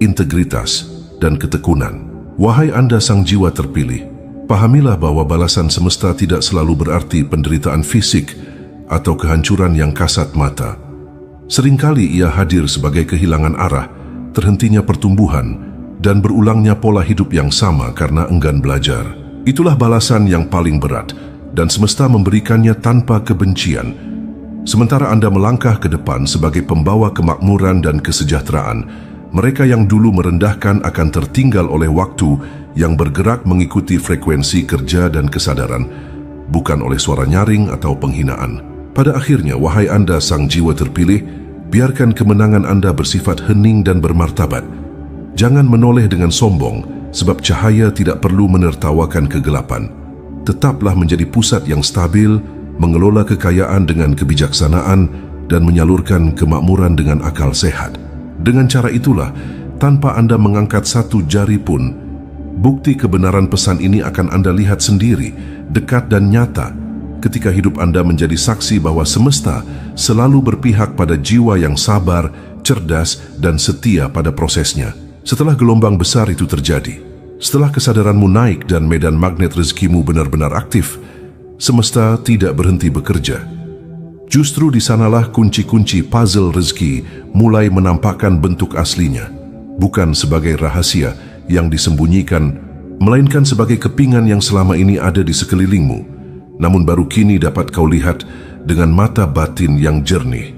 integritas, dan ketekunan. Wahai Anda sang jiwa terpilih, pahamilah bahwa balasan semesta tidak selalu berarti penderitaan fisik atau kehancuran yang kasat mata. Seringkali ia hadir sebagai kehilangan arah, terhentinya pertumbuhan, dan berulangnya pola hidup yang sama karena enggan belajar. Itulah balasan yang paling berat, dan semesta memberikannya tanpa kebencian. Sementara Anda melangkah ke depan sebagai pembawa kemakmuran dan kesejahteraan, mereka yang dulu merendahkan akan tertinggal oleh waktu yang bergerak mengikuti frekuensi kerja dan kesadaran, bukan oleh suara nyaring atau penghinaan. Pada akhirnya, wahai Anda sang jiwa terpilih, biarkan kemenangan Anda bersifat hening dan bermartabat. Jangan menoleh dengan sombong, sebab cahaya tidak perlu menertawakan kegelapan. Tetaplah menjadi pusat yang stabil, mengelola kekayaan dengan kebijaksanaan, dan menyalurkan kemakmuran dengan akal sehat. Dengan cara itulah, tanpa Anda mengangkat satu jari pun, bukti kebenaran pesan ini akan Anda lihat sendiri, dekat dan nyata, ketika hidup Anda menjadi saksi bahwa semesta selalu berpihak pada jiwa yang sabar, cerdas, dan setia pada prosesnya. Setelah gelombang besar itu terjadi, setelah kesadaranmu naik dan medan magnet rezekimu benar-benar aktif, semesta tidak berhenti bekerja. Justru di sanalah kunci-kunci puzzle rezeki mulai menampakkan bentuk aslinya, bukan sebagai rahasia yang disembunyikan, melainkan sebagai kepingan yang selama ini ada di sekelilingmu, namun baru kini dapat kau lihat dengan mata batin yang jernih.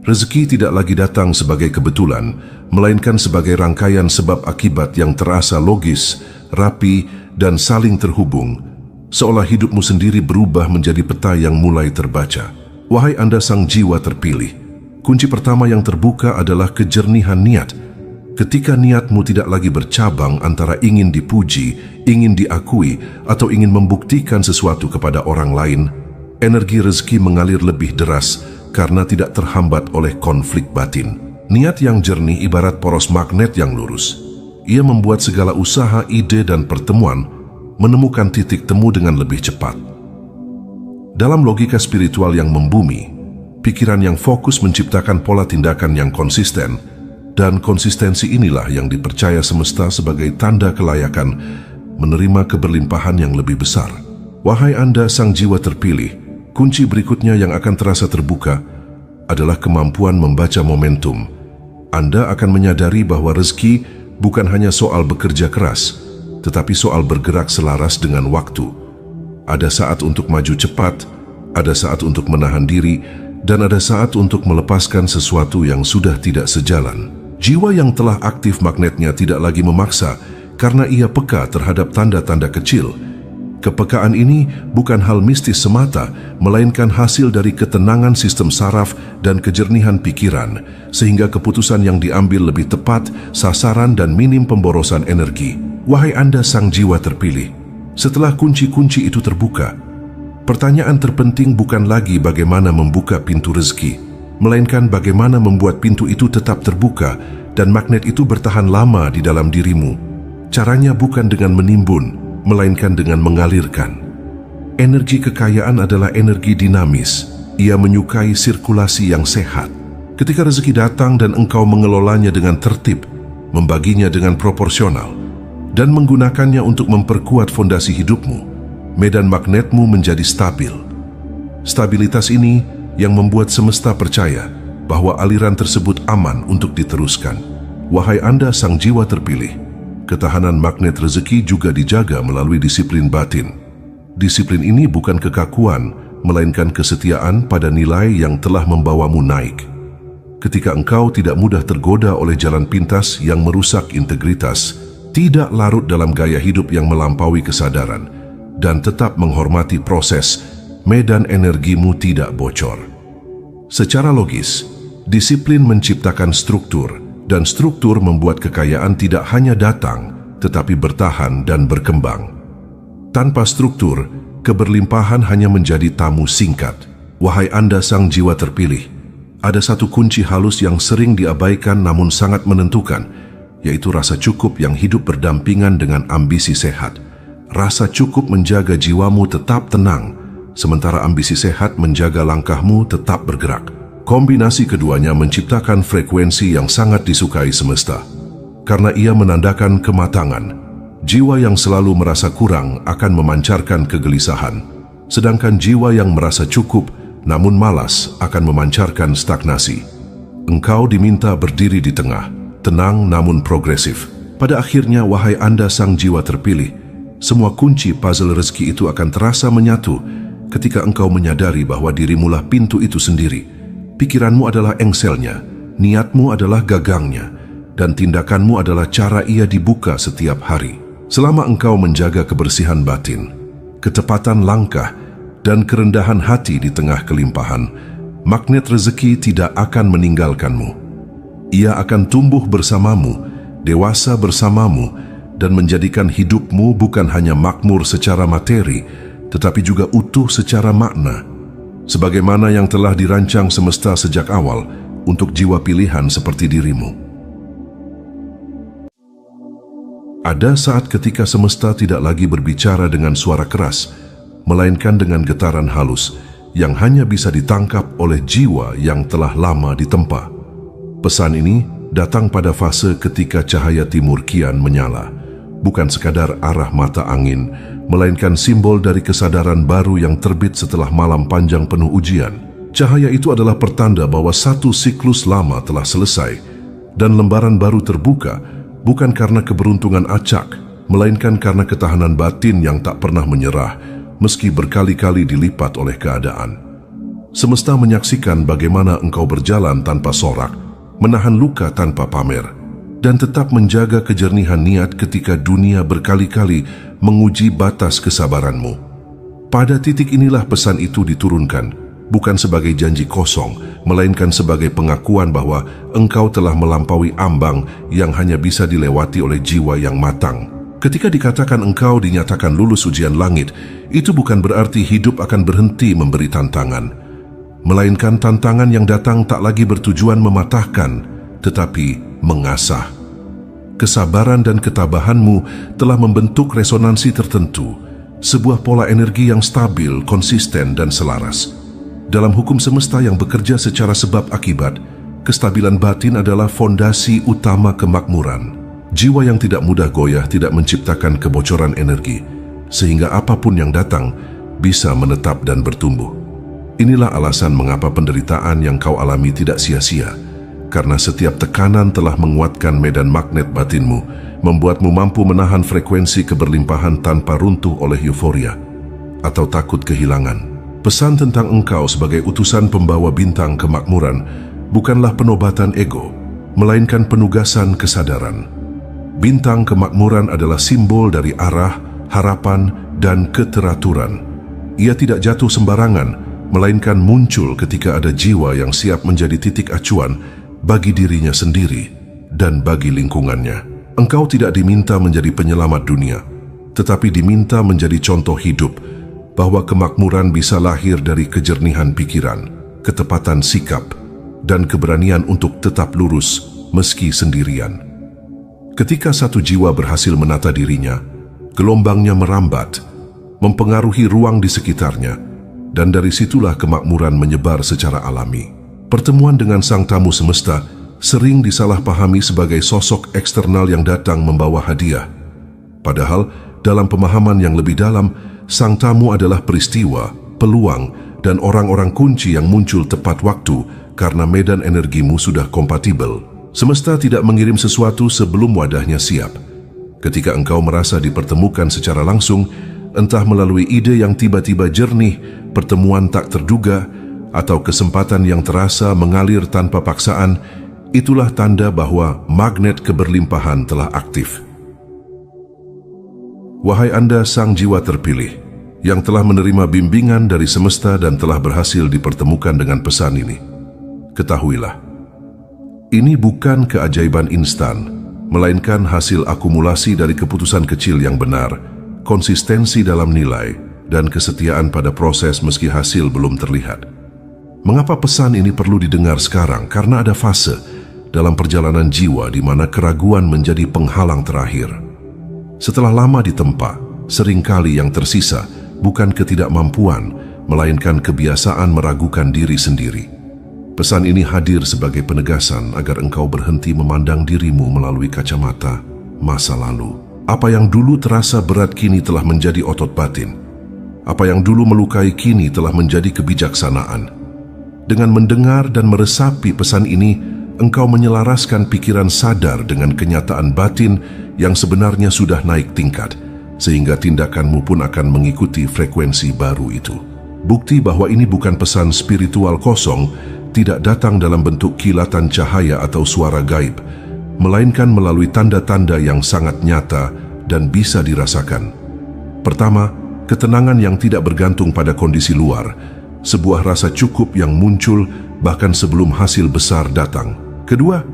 Rezeki tidak lagi datang sebagai kebetulan, melainkan sebagai rangkaian sebab akibat yang terasa logis, rapi, dan saling terhubung, seolah hidupmu sendiri berubah menjadi peta yang mulai terbaca. Wahai Anda sang jiwa terpilih, kunci pertama yang terbuka adalah kejernihan niat. Ketika niatmu tidak lagi bercabang antara ingin dipuji, ingin diakui, atau ingin membuktikan sesuatu kepada orang lain, energi rezeki mengalir lebih deras karena tidak terhambat oleh konflik batin. Niat yang jernih ibarat poros magnet yang lurus. Ia membuat segala usaha, ide, dan pertemuan menemukan titik temu dengan lebih cepat. Dalam logika spiritual yang membumi, pikiran yang fokus menciptakan pola tindakan yang konsisten, dan konsistensi inilah yang dipercaya semesta sebagai tanda kelayakan menerima keberlimpahan yang lebih besar. Wahai Anda sang jiwa terpilih, kunci berikutnya yang akan terasa terbuka adalah kemampuan membaca momentum. Anda akan menyadari bahwa rezeki bukan hanya soal bekerja keras, tetapi soal bergerak selaras dengan waktu. Ada saat untuk maju cepat, ada saat untuk menahan diri, dan ada saat untuk melepaskan sesuatu yang sudah tidak sejalan. Jiwa yang telah aktif magnetnya tidak lagi memaksa karena ia peka terhadap tanda-tanda kecil. Kepekaan ini bukan hal mistis semata, melainkan hasil dari ketenangan sistem saraf dan kejernihan pikiran, sehingga keputusan yang diambil lebih tepat, sasaran, dan minim pemborosan energi. Wahai Anda sang jiwa terpilih, setelah kunci-kunci itu terbuka, pertanyaan terpenting bukan lagi bagaimana membuka pintu rezeki, melainkan bagaimana membuat pintu itu tetap terbuka dan magnet itu bertahan lama di dalam dirimu. Caranya bukan dengan menimbun, melainkan dengan mengalirkan. Energi kekayaan adalah energi dinamis. Ia menyukai sirkulasi yang sehat. Ketika rezeki datang dan engkau mengelolanya dengan tertib, membaginya dengan proporsional, dan menggunakannya untuk memperkuat fondasi hidupmu, medan magnetmu menjadi stabil. Stabilitas ini yang membuat semesta percaya bahwa aliran tersebut aman untuk diteruskan. Wahai Anda sang jiwa terpilih, ketahanan magnet rezeki juga dijaga melalui disiplin batin. Disiplin ini bukan kekakuan, melainkan kesetiaan pada nilai yang telah membawamu naik. Ketika engkau tidak mudah tergoda oleh jalan pintas yang merusak integritas, tidak larut dalam gaya hidup yang melampaui kesadaran, dan tetap menghormati proses, medan energimu tidak bocor. Secara logis, disiplin menciptakan struktur, dan struktur membuat kekayaan tidak hanya datang, tetapi bertahan dan berkembang. Tanpa struktur, keberlimpahan hanya menjadi tamu singkat. Wahai Anda sang jiwa terpilih, ada satu kunci halus yang sering diabaikan namun sangat menentukan, yaitu rasa cukup yang hidup berdampingan dengan ambisi sehat. Rasa cukup menjaga jiwamu tetap tenang, sementara ambisi sehat menjaga langkahmu tetap bergerak. Kombinasi keduanya menciptakan frekuensi yang sangat disukai semesta, karena ia menandakan kematangan. Jiwa yang selalu merasa kurang akan memancarkan kegelisahan, sedangkan jiwa yang merasa cukup namun malas akan memancarkan stagnasi. Engkau diminta berdiri di tengah, tenang namun progresif. Pada akhirnya, wahai Anda sang jiwa terpilih, semua kunci puzzle rezeki itu akan terasa menyatu ketika engkau menyadari bahwa dirimulah pintu itu sendiri. Pikiranmu adalah engselnya, niatmu adalah gagangnya, dan tindakanmu adalah cara ia dibuka setiap hari. Selama engkau menjaga kebersihan batin, ketepatan langkah, dan kerendahan hati di tengah kelimpahan, magnet rezeki tidak akan meninggalkanmu. Ia akan tumbuh bersamamu, dewasa bersamamu, dan menjadikan hidupmu bukan hanya makmur secara materi, tetapi juga utuh secara makna. Sebagaimana yang telah dirancang semesta sejak awal untuk jiwa pilihan seperti dirimu. Ada saat ketika semesta tidak lagi berbicara dengan suara keras, melainkan dengan getaran halus yang hanya bisa ditangkap oleh jiwa yang telah lama ditempa. Pesan ini datang pada fase ketika cahaya timur kian menyala, bukan sekadar arah mata angin, melainkan simbol dari kesadaran baru yang terbit setelah malam panjang penuh ujian. Cahaya itu adalah pertanda bahwa satu siklus lama telah selesai dan lembaran baru terbuka, bukan karena keberuntungan acak, melainkan karena ketahanan batin yang tak pernah menyerah, meski berkali-kali dilipat oleh keadaan. Semesta menyaksikan bagaimana engkau berjalan tanpa sorak, menahan luka tanpa pamer, dan tetap menjaga kejernihan niat ketika dunia berkali-kali menguji batas kesabaranmu. Pada titik inilah pesan itu diturunkan, bukan sebagai janji kosong, melainkan sebagai pengakuan bahwa engkau telah melampaui ambang yang hanya bisa dilewati oleh jiwa yang matang. Ketika dikatakan engkau dinyatakan lulus ujian langit, itu bukan berarti hidup akan berhenti memberi tantangan, melainkan tantangan yang datang tak lagi bertujuan mematahkan, tetapi mengasah. Kesabaran dan ketabahanmu telah membentuk resonansi tertentu, sebuah pola energi yang stabil, konsisten, dan selaras. Dalam hukum semesta yang bekerja secara sebab akibat, kestabilan batin adalah fondasi utama kemakmuran. Jiwa yang tidak mudah goyah tidak menciptakan kebocoran energi, sehingga apapun yang datang bisa menetap dan bertumbuh. Inilah alasan mengapa penderitaan yang kau alami tidak sia-sia, karena setiap tekanan telah menguatkan medan magnet batinmu, membuatmu mampu menahan frekuensi keberlimpahan tanpa runtuh oleh euforia atau takut kehilangan. Pesan tentang engkau sebagai utusan pembawa bintang kemakmuran bukanlah penobatan ego, melainkan penugasan kesadaran. Bintang kemakmuran adalah simbol dari arah, harapan, dan keteraturan. Ia tidak jatuh sembarangan, melainkan muncul ketika ada jiwa yang siap menjadi titik acuan bagi dirinya sendiri dan bagi lingkungannya. Engkau tidak diminta menjadi penyelamat dunia, tetapi diminta menjadi contoh hidup bahwa kemakmuran bisa lahir dari kejernihan pikiran, ketepatan sikap, dan keberanian untuk tetap lurus meski sendirian. Ketika satu jiwa berhasil menata dirinya, gelombangnya merambat, mempengaruhi ruang di sekitarnya, dan dari situlah kemakmuran menyebar secara alami. Pertemuan dengan sang tamu semesta sering disalahpahami sebagai sosok eksternal yang datang membawa hadiah. Padahal, dalam pemahaman yang lebih dalam, sang tamu adalah peristiwa, peluang, dan orang-orang kunci yang muncul tepat waktu karena medan energimu sudah kompatibel. Semesta tidak mengirim sesuatu sebelum wadahnya siap. Ketika engkau merasa dipertemukan secara langsung, entah melalui ide yang tiba-tiba jernih, pertemuan tak terduga, atau kesempatan yang terasa mengalir tanpa paksaan, itulah tanda bahwa magnet keberlimpahan telah aktif. Wahai Anda sang jiwa terpilih, yang telah menerima bimbingan dari semesta dan telah berhasil dipertemukan dengan pesan ini, ketahuilah, ini bukan keajaiban instan, melainkan hasil akumulasi dari keputusan kecil yang benar, konsistensi dalam nilai, dan kesetiaan pada proses meski hasil belum terlihat. Mengapa pesan ini perlu didengar sekarang? Karena ada fase dalam perjalanan jiwa di mana keraguan menjadi penghalang terakhir. Setelah lama ditempa, seringkali yang tersisa bukan ketidakmampuan, melainkan kebiasaan meragukan diri sendiri. Pesan ini hadir sebagai penegasan agar engkau berhenti memandang dirimu melalui kacamata masa lalu. Apa yang dulu terasa berat kini telah menjadi otot batin. Apa yang dulu melukai kini telah menjadi kebijaksanaan. Dengan mendengar dan meresapi pesan ini, engkau menyelaraskan pikiran sadar dengan kenyataan batin yang sebenarnya sudah naik tingkat, sehingga tindakanmu pun akan mengikuti frekuensi baru itu. Bukti bahwa ini bukan pesan spiritual kosong, tidak datang dalam bentuk kilatan cahaya atau suara gaib, melainkan melalui tanda-tanda yang sangat nyata dan bisa dirasakan. Pertama, ketenangan yang tidak bergantung pada kondisi luar, sebuah rasa cukup yang muncul bahkan sebelum hasil besar datang. Kedua,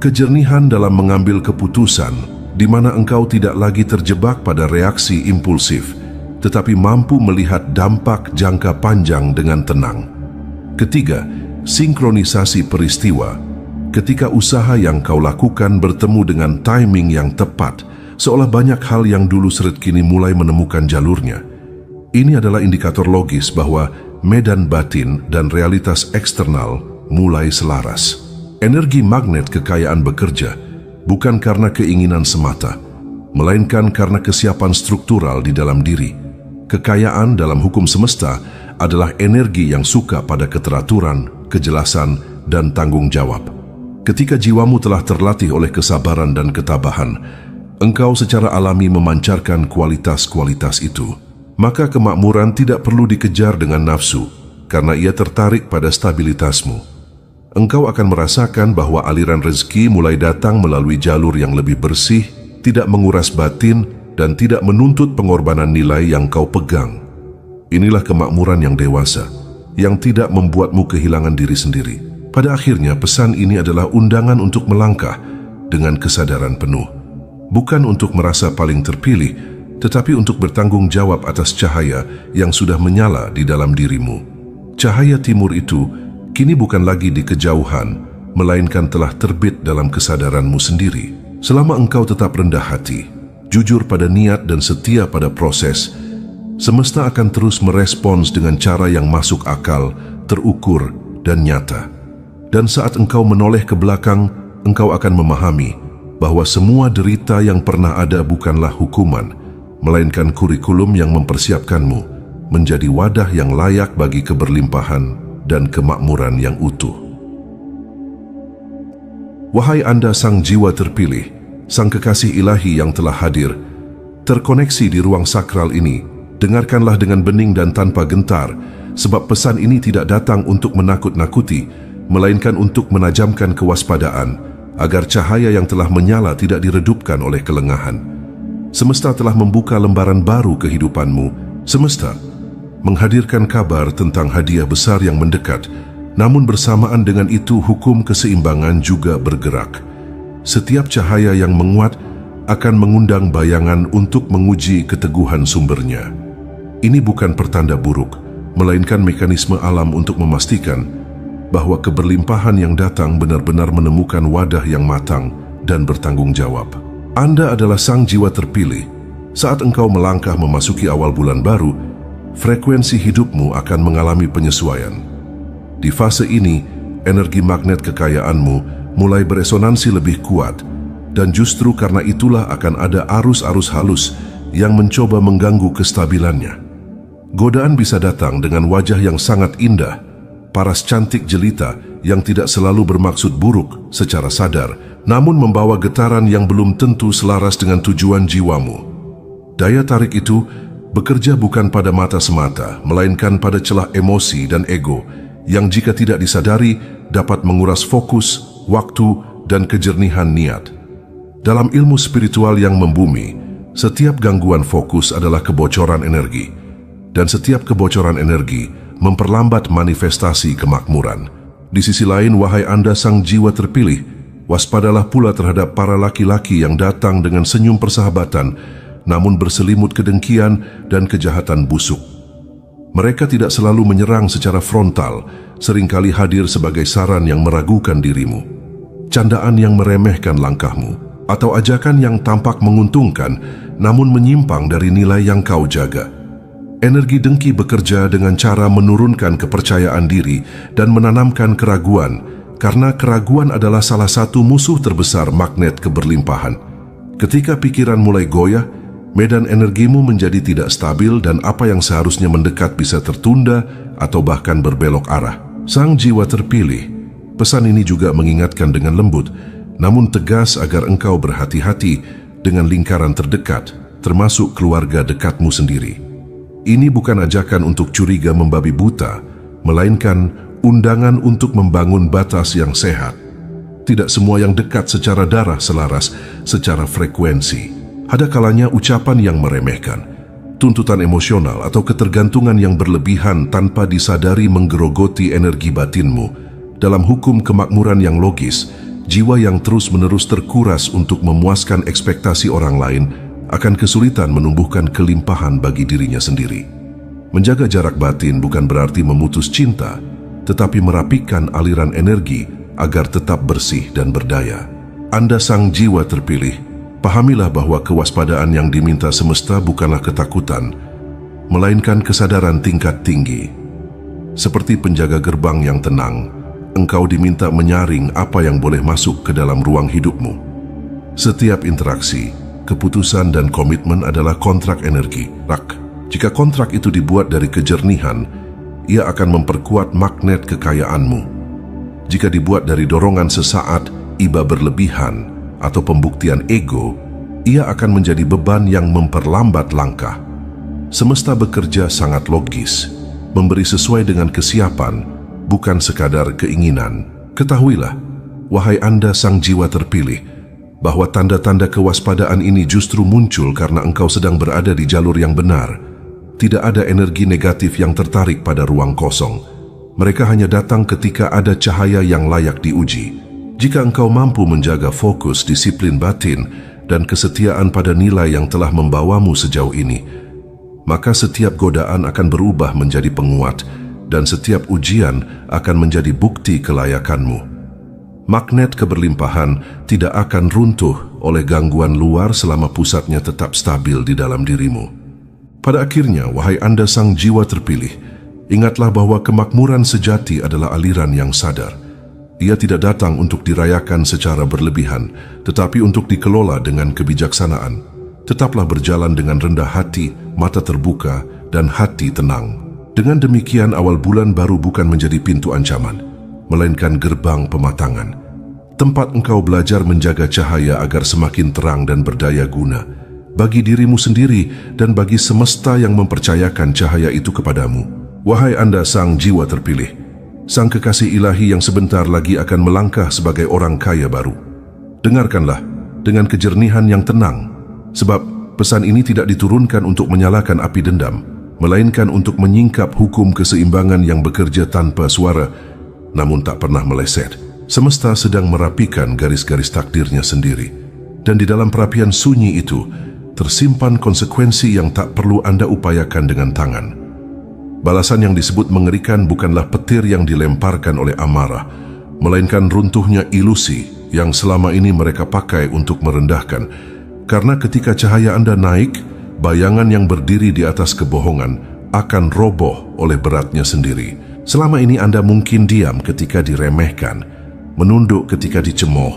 kejernihan dalam mengambil keputusan, di mana engkau tidak lagi terjebak pada reaksi impulsif, tetapi mampu melihat dampak jangka panjang dengan tenang. Ketiga, sinkronisasi peristiwa. Ketika usaha yang kau lakukan bertemu dengan timing yang tepat, seolah banyak hal yang dulu seret kini mulai menemukan jalurnya. Ini adalah indikator logis bahwa medan batin dan realitas eksternal mulai selaras. Energi magnet kekayaan bekerja bukan karena keinginan semata, melainkan karena kesiapan struktural di dalam diri. Kekayaan dalam hukum semesta adalah energi yang suka pada keteraturan, kejelasan, dan tanggung jawab. Ketika jiwamu telah terlatih oleh kesabaran dan ketabahan, engkau secara alami memancarkan kualitas-kualitas itu. Maka kemakmuran tidak perlu dikejar dengan nafsu, karena ia tertarik pada stabilitasmu. Engkau akan merasakan bahwa aliran rezeki mulai datang melalui jalur yang lebih bersih, tidak menguras batin, dan tidak menuntut pengorbanan nilai yang kau pegang. Inilah kemakmuran yang dewasa, yang tidak membuatmu kehilangan diri sendiri. Pada akhirnya, pesan ini adalah undangan untuk melangkah dengan kesadaran penuh. Bukan untuk merasa paling terpilih, tetapi untuk bertanggung jawab atas cahaya yang sudah menyala di dalam dirimu. Cahaya timur itu kini bukan lagi di kejauhan, melainkan telah terbit dalam kesadaranmu sendiri. Selama engkau tetap rendah hati, jujur pada niat dan setia pada proses, semesta akan terus merespons dengan cara yang masuk akal, terukur, dan nyata. Dan saat engkau menoleh ke belakang, engkau akan memahami bahwa semua derita yang pernah ada bukanlah hukuman, melainkan kurikulum yang mempersiapkanmu menjadi wadah yang layak bagi keberlimpahan dan kemakmuran yang utuh. Wahai Anda sang jiwa terpilih, sang kekasih ilahi yang telah hadir, terkoneksi di ruang sakral ini, dengarkanlah dengan bening dan tanpa gentar, sebab pesan ini tidak datang untuk menakut-nakuti, melainkan untuk menajamkan kewaspadaan, agar cahaya yang telah menyala tidak diredupkan oleh kelengahan. Semesta telah membuka lembaran baru kehidupanmu. Semesta menghadirkan kabar tentang hadiah besar yang mendekat, namun bersamaan dengan itu hukum keseimbangan juga bergerak. Setiap cahaya yang menguat akan mengundang bayangan untuk menguji keteguhan sumbernya. Ini bukan pertanda buruk, melainkan mekanisme alam untuk memastikan bahwa keberlimpahan yang datang benar-benar menemukan wadah yang matang dan bertanggung jawab. Anda adalah sang jiwa terpilih Saat engkau melangkah memasuki awal bulan baru, frekuensi hidupmu akan mengalami penyesuaian. Di fase ini, energi magnet kekayaanmu mulai beresonansi lebih kuat, dan justru karena itulah akan ada arus-arus halus yang mencoba mengganggu kestabilannya. Godaan bisa datang dengan wajah yang sangat indah, paras cantik jelita yang tidak selalu bermaksud buruk secara sadar, namun membawa getaran yang belum tentu selaras dengan tujuan jiwamu. Daya tarik itu bekerja bukan pada mata semata, melainkan pada celah emosi dan ego yang jika tidak disadari dapat menguras fokus, waktu, dan kejernihan niat. Dalam ilmu spiritual yang membumi, setiap gangguan fokus adalah kebocoran energi, dan setiap kebocoran energi memperlambat manifestasi kemakmuran. Di sisi lain, wahai Anda sang jiwa terpilih, waspadalah pula terhadap para laki-laki yang datang dengan senyum persahabatan, namun berselimut kedengkian dan kejahatan busuk. Mereka tidak selalu menyerang secara frontal, seringkali hadir sebagai saran yang meragukan dirimu, candaan yang meremehkan langkahmu, atau ajakan yang tampak menguntungkan namun menyimpang dari nilai yang kau jaga. Energi dengki bekerja dengan cara menurunkan kepercayaan diri dan menanamkan keraguan, karena keraguan adalah salah satu musuh terbesar magnet keberlimpahan. Ketika pikiran mulai goyah, medan energimu menjadi tidak stabil dan apa yang seharusnya mendekat bisa tertunda atau bahkan berbelok arah. Sang jiwa terpilih, pesan ini juga mengingatkan dengan lembut, namun tegas agar engkau berhati-hati dengan lingkaran terdekat, termasuk keluarga dekatmu sendiri. Ini bukan ajakan untuk curiga membabi buta, melainkan undangan untuk membangun batas yang sehat. Tidak semua yang dekat secara darah selaras secara frekuensi. Ada kalanya ucapan yang meremehkan, tuntutan emosional atau ketergantungan yang berlebihan tanpa disadari menggerogoti energi batinmu. Dalam hukum kemakmuran yang logis, jiwa yang terus-menerus terkuras untuk memuaskan ekspektasi orang lain akan kesulitan menumbuhkan kelimpahan bagi dirinya sendiri. Menjaga jarak batin bukan berarti memutus cinta, tetapi merapikan aliran energi agar tetap bersih dan berdaya. Anda sang jiwa terpilih, pahamilah bahwa kewaspadaan yang diminta semesta bukanlah ketakutan, melainkan kesadaran tingkat tinggi. Seperti penjaga gerbang yang tenang, engkau diminta menyaring apa yang boleh masuk ke dalam ruang hidupmu. Setiap interaksi, keputusan dan komitmen adalah kontrak energi. Jika kontrak itu dibuat dari kejernihan, ia akan memperkuat magnet kekayaanmu. Jika dibuat dari dorongan sesaat, iba berlebihan, atau pembuktian ego, ia akan menjadi beban yang memperlambat langkah. Semesta bekerja sangat logis, memberi sesuai dengan kesiapan, bukan sekadar keinginan. Ketahuilah, wahai Anda sang jiwa terpilih, bahwa tanda-tanda kewaspadaan ini justru muncul karena engkau sedang berada di jalur yang benar. Tidak ada energi negatif yang tertarik pada ruang kosong. Mereka hanya datang ketika ada cahaya yang layak diuji. Jika engkau mampu menjaga fokus, disiplin batin, dan kesetiaan pada nilai yang telah membawamu sejauh ini, maka setiap godaan akan berubah menjadi penguat, dan setiap ujian akan menjadi bukti kelayakanmu. Magnet keberlimpahan tidak akan runtuh oleh gangguan luar selama pusatnya tetap stabil di dalam dirimu. Pada akhirnya, wahai Anda sang jiwa terpilih, ingatlah bahwa kemakmuran sejati adalah aliran yang sadar. Ia tidak datang untuk dirayakan secara berlebihan, tetapi untuk dikelola dengan kebijaksanaan. Tetaplah berjalan dengan rendah hati, mata terbuka, dan hati tenang. Dengan demikian, awal bulan baru bukan menjadi pintu ancaman, melainkan gerbang pematangan. Tempat engkau belajar menjaga cahaya agar semakin terang dan berdaya guna, bagi dirimu sendiri dan bagi semesta yang mempercayakan cahaya itu kepadamu. Wahai Anda sang jiwa terpilih, sang kekasih ilahi yang sebentar lagi akan melangkah sebagai orang kaya baru. Dengarkanlah dengan kejernihan yang tenang, sebab pesan ini tidak diturunkan untuk menyalakan api dendam, melainkan untuk menyingkap hukum keseimbangan yang bekerja tanpa suara, namun tak pernah meleset. Semesta sedang merapikan garis-garis takdirnya sendiri, dan di dalam perapian sunyi itu tersimpan konsekuensi yang tak perlu Anda upayakan dengan tangan. Balasan yang disebut mengerikan bukanlah petir yang dilemparkan oleh amarah, melainkan runtuhnya ilusi yang selama ini mereka pakai untuk merendahkan. Karena ketika cahaya Anda naik, bayangan yang berdiri di atas kebohongan akan roboh oleh beratnya sendiri. Selama ini Anda mungkin diam ketika diremehkan, menunduk ketika dicemooh,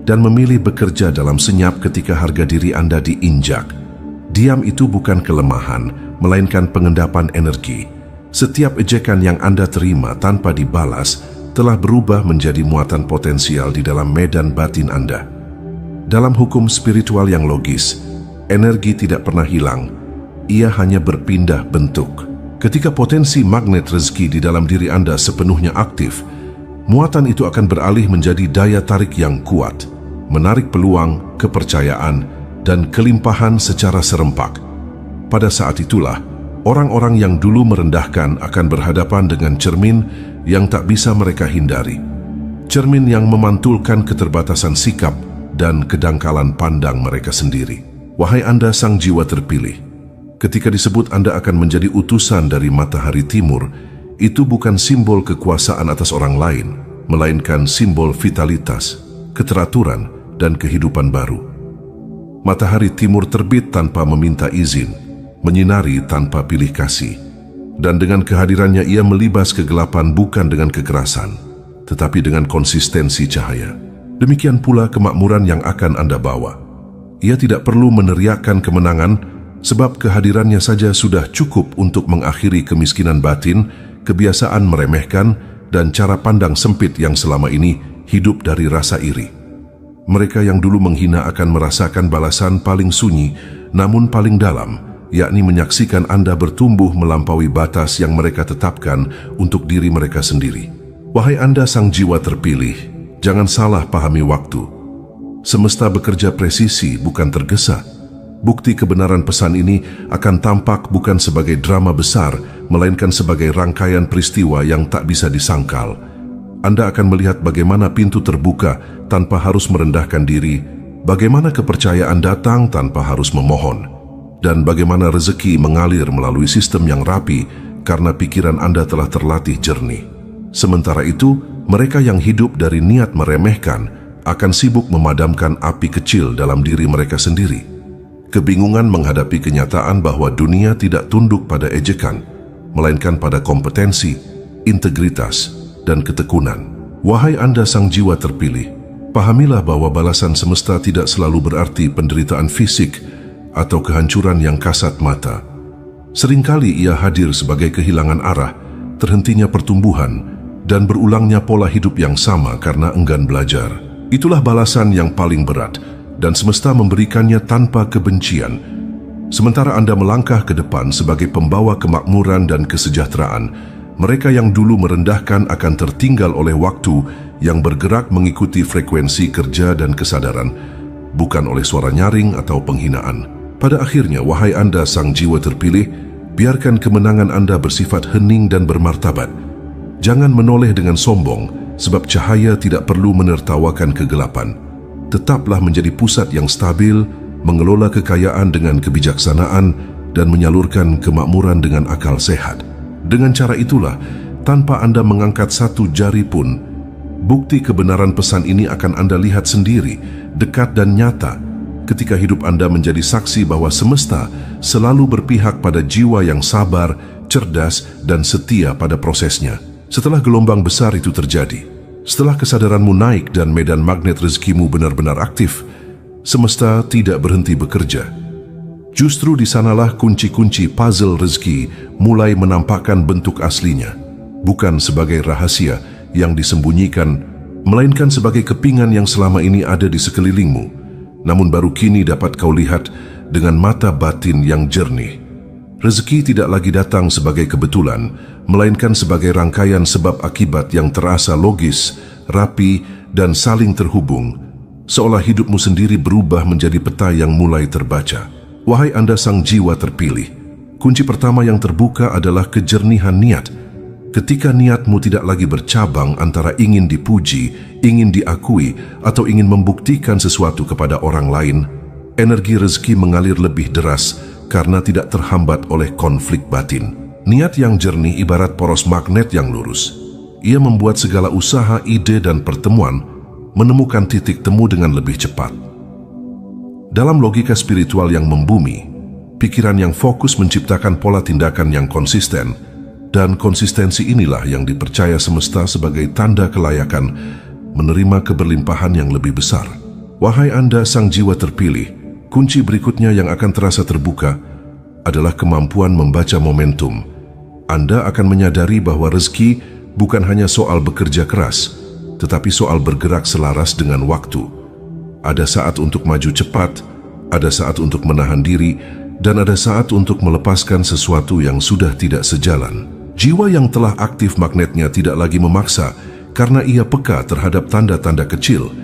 dan memilih bekerja dalam senyap ketika harga diri Anda diinjak. Diam itu bukan kelemahan, melainkan pengendapan energi. Setiap ejekan yang Anda terima tanpa dibalas telah berubah menjadi muatan potensial di dalam medan batin Anda. Dalam hukum spiritual yang logis, energi tidak pernah hilang, ia hanya berpindah bentuk. Ketika potensi magnet rezeki di dalam diri Anda sepenuhnya aktif, muatan itu akan beralih menjadi daya tarik yang kuat, menarik peluang, kepercayaan, dan kelimpahan secara serempak. Pada saat itulah, orang-orang yang dulu merendahkan akan berhadapan dengan cermin yang tak bisa mereka hindari. Cermin yang memantulkan keterbatasan sikap dan kedangkalan pandang mereka sendiri. Wahai Anda sang jiwa terpilih, ketika disebut Anda akan menjadi utusan dari matahari timur, itu bukan simbol kekuasaan atas orang lain, melainkan simbol vitalitas, keteraturan, dan kehidupan baru. Matahari timur terbit tanpa meminta izin, menyinari tanpa pilih kasih, dan dengan kehadirannya ia melibas kegelapan bukan dengan kekerasan, tetapi dengan konsistensi cahaya. Demikian pula kemakmuran yang akan Anda bawa. Ia tidak perlu meneriakkan kemenangan, sebab kehadirannya saja sudah cukup untuk mengakhiri kemiskinan batin, kebiasaan meremehkan, dan cara pandang sempit yang selama ini hidup dari rasa iri. Mereka yang dulu menghina akan merasakan balasan paling sunyi, namun paling dalam, yakni menyaksikan Anda bertumbuh melampaui batas yang mereka tetapkan untuk diri mereka sendiri. Wahai Anda sang jiwa terpilih, jangan salah pahami waktu. Semesta bekerja presisi, bukan tergesa. Bukti kebenaran pesan ini akan tampak bukan sebagai drama besar, melainkan sebagai rangkaian peristiwa yang tak bisa disangkal. Anda akan melihat bagaimana pintu terbuka tanpa harus merendahkan diri, bagaimana kepercayaan datang tanpa harus memohon, dan bagaimana rezeki mengalir melalui sistem yang rapi karena pikiran Anda telah terlatih jernih. Sementara itu, mereka yang hidup dari niat meremehkan akan sibuk memadamkan api kecil dalam diri mereka sendiri. Kebingungan menghadapi kenyataan bahwa dunia tidak tunduk pada ejekan, melainkan pada kompetensi, integritas, dan ketekunan. Wahai Anda sang jiwa terpilih, pahamilah bahwa balasan semesta tidak selalu berarti penderitaan fisik atau kehancuran yang kasat mata. Seringkali ia hadir sebagai kehilangan arah, terhentinya pertumbuhan, dan berulangnya pola hidup yang sama karena enggan belajar. Itulah balasan yang paling berat, dan semesta memberikannya tanpa kebencian. Sementara Anda melangkah ke depan sebagai pembawa kemakmuran dan kesejahteraan, mereka yang dulu merendahkan akan tertinggal oleh waktu yang bergerak mengikuti frekuensi kerja dan kesadaran, bukan oleh suara nyaring atau penghinaan. Pada akhirnya, wahai Anda sang jiwa terpilih, biarkan kemenangan Anda bersifat hening dan bermartabat. Jangan menoleh dengan sombong, sebab cahaya tidak perlu menertawakan kegelapan. Tetaplah menjadi pusat yang stabil, mengelola kekayaan dengan kebijaksanaan, dan menyalurkan kemakmuran dengan akal sehat. Dengan cara itulah, tanpa Anda mengangkat satu jari pun, bukti kebenaran pesan ini akan Anda lihat sendiri, dekat dan nyata, ketika hidup Anda menjadi saksi bahwa semesta selalu berpihak pada jiwa yang sabar, cerdas, dan setia pada prosesnya. Setelah gelombang besar itu terjadi, setelah kesadaranmu naik dan medan magnet rezekimu benar-benar aktif, semesta tidak berhenti bekerja. Justru di sanalah kunci-kunci puzzle rezeki mulai menampakkan bentuk aslinya, bukan sebagai rahasia yang disembunyikan, melainkan sebagai kepingan yang selama ini ada di sekelilingmu, namun baru kini dapat kau lihat dengan mata batin yang jernih. Rezeki tidak lagi datang sebagai kebetulan, melainkan sebagai rangkaian sebab akibat yang terasa logis, rapi, dan saling terhubung, seolah hidupmu sendiri berubah menjadi peta yang mulai terbaca. Wahai Anda sang jiwa terpilih, kunci pertama yang terbuka adalah kejernihan niat. Ketika niatmu tidak lagi bercabang antara ingin dipuji, ingin diakui, atau ingin membuktikan sesuatu kepada orang lain, energi rezeki mengalir lebih deras karena tidak terhambat oleh konflik batin. Niat yang jernih ibarat poros magnet yang lurus. Ia membuat segala usaha, ide, dan pertemuan menemukan titik temu dengan lebih cepat. Dalam logika spiritual yang membumi, Pikiran yang fokus menciptakan pola tindakan yang konsisten, dan konsistensi inilah yang dipercaya semesta sebagai tanda kelayakan menerima keberlimpahan yang lebih besar. Wahai Anda sang jiwa terpilih, kunci berikutnya yang akan terasa terbuka adalah kemampuan membaca momentum. Anda akan menyadari bahwa rezeki bukan hanya soal bekerja keras, tetapi soal bergerak selaras dengan waktu. Ada saat untuk maju cepat, ada saat untuk menahan diri, dan ada saat untuk melepaskan sesuatu yang sudah tidak sejalan. Jiwa yang telah aktif magnetnya tidak lagi memaksa karena ia peka terhadap tanda-tanda kecil.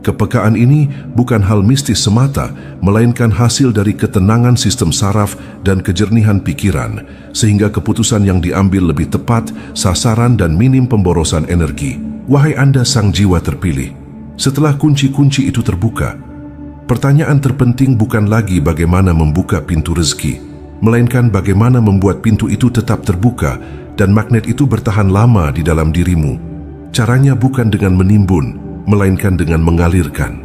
Kepekaan ini bukan hal mistis semata, melainkan hasil dari ketenangan sistem saraf dan kejernihan pikiran, sehingga keputusan yang diambil lebih tepat, sasaran dan minim pemborosan energi. Wahai Anda sang jiwa terpilih, setelah kunci-kunci itu terbuka, pertanyaan terpenting bukan lagi bagaimana membuka pintu rezeki, melainkan bagaimana membuat pintu itu tetap terbuka dan magnet itu bertahan lama di dalam dirimu. Caranya bukan dengan menimbun, melainkan dengan mengalirkan.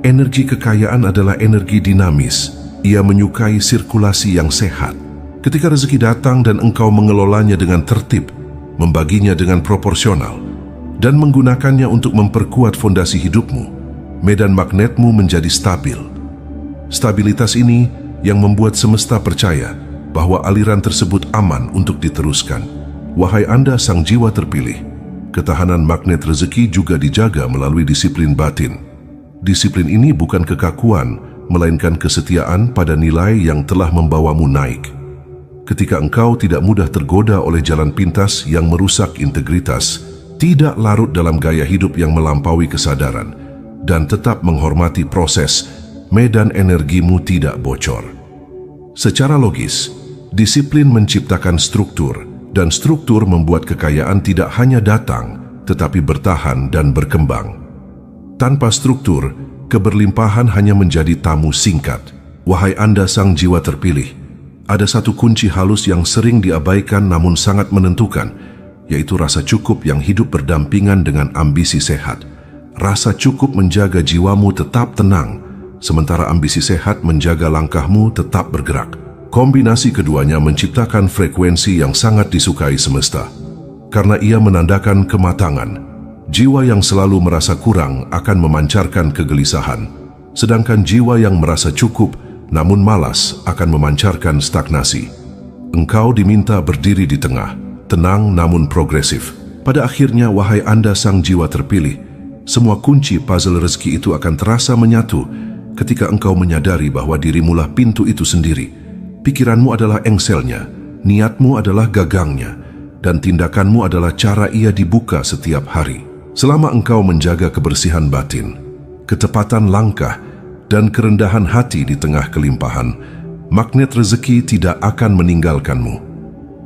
Energi kekayaan adalah energi dinamis. Ia menyukai sirkulasi yang sehat. Ketika rezeki datang dan engkau mengelolanya dengan tertib, membaginya dengan proporsional, dan menggunakannya untuk memperkuat fondasi hidupmu, medan magnetmu menjadi stabil. Stabilitas ini yang membuat semesta percaya bahwa aliran tersebut aman untuk diteruskan. Wahai Anda sang jiwa terpilih, ketahanan magnet rezeki juga dijaga melalui disiplin batin. Disiplin ini bukan kekakuan, melainkan kesetiaan pada nilai yang telah membawamu naik. Ketika engkau tidak mudah tergoda oleh jalan pintas yang merusak integritas, tidak larut dalam gaya hidup yang melampaui kesadaran, dan tetap menghormati proses, medan energimu tidak bocor. Secara logis, disiplin menciptakan struktur, dan struktur membuat kekayaan tidak hanya datang, tetapi bertahan dan berkembang. Tanpa struktur, keberlimpahan hanya menjadi tamu singkat. Wahai Anda sang jiwa terpilih, ada satu kunci halus yang sering diabaikan namun sangat menentukan, yaitu rasa cukup yang hidup berdampingan dengan ambisi sehat. Rasa cukup menjaga jiwamu tetap tenang, sementara ambisi sehat menjaga langkahmu tetap bergerak. Kombinasi keduanya menciptakan frekuensi yang sangat disukai semesta. Karena ia menandakan kematangan, jiwa yang selalu merasa kurang akan memancarkan kegelisahan, sedangkan jiwa yang merasa cukup namun malas akan memancarkan stagnasi. Engkau diminta berdiri di tengah, tenang namun progresif. Pada akhirnya, wahai Anda sang jiwa terpilih, semua kunci puzzle rezeki itu akan terasa menyatu ketika engkau menyadari bahwa dirimulah pintu itu sendiri. Pikiranmu adalah engselnya, niatmu adalah gagangnya, dan tindakanmu adalah cara ia dibuka setiap hari. Selama engkau menjaga kebersihan batin, ketepatan langkah, dan kerendahan hati di tengah kelimpahan, magnet rezeki tidak akan meninggalkanmu.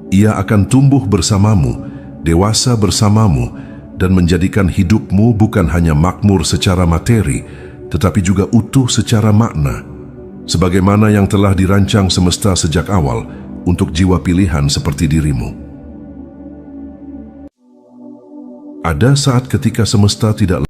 Ia akan tumbuh bersamamu, dewasa bersamamu, dan menjadikan hidupmu bukan hanya makmur secara materi, tetapi juga utuh secara makna, sebagaimana yang telah dirancang semesta sejak awal untuk jiwa pilihan seperti dirimu. Ada saat ketika semesta tidak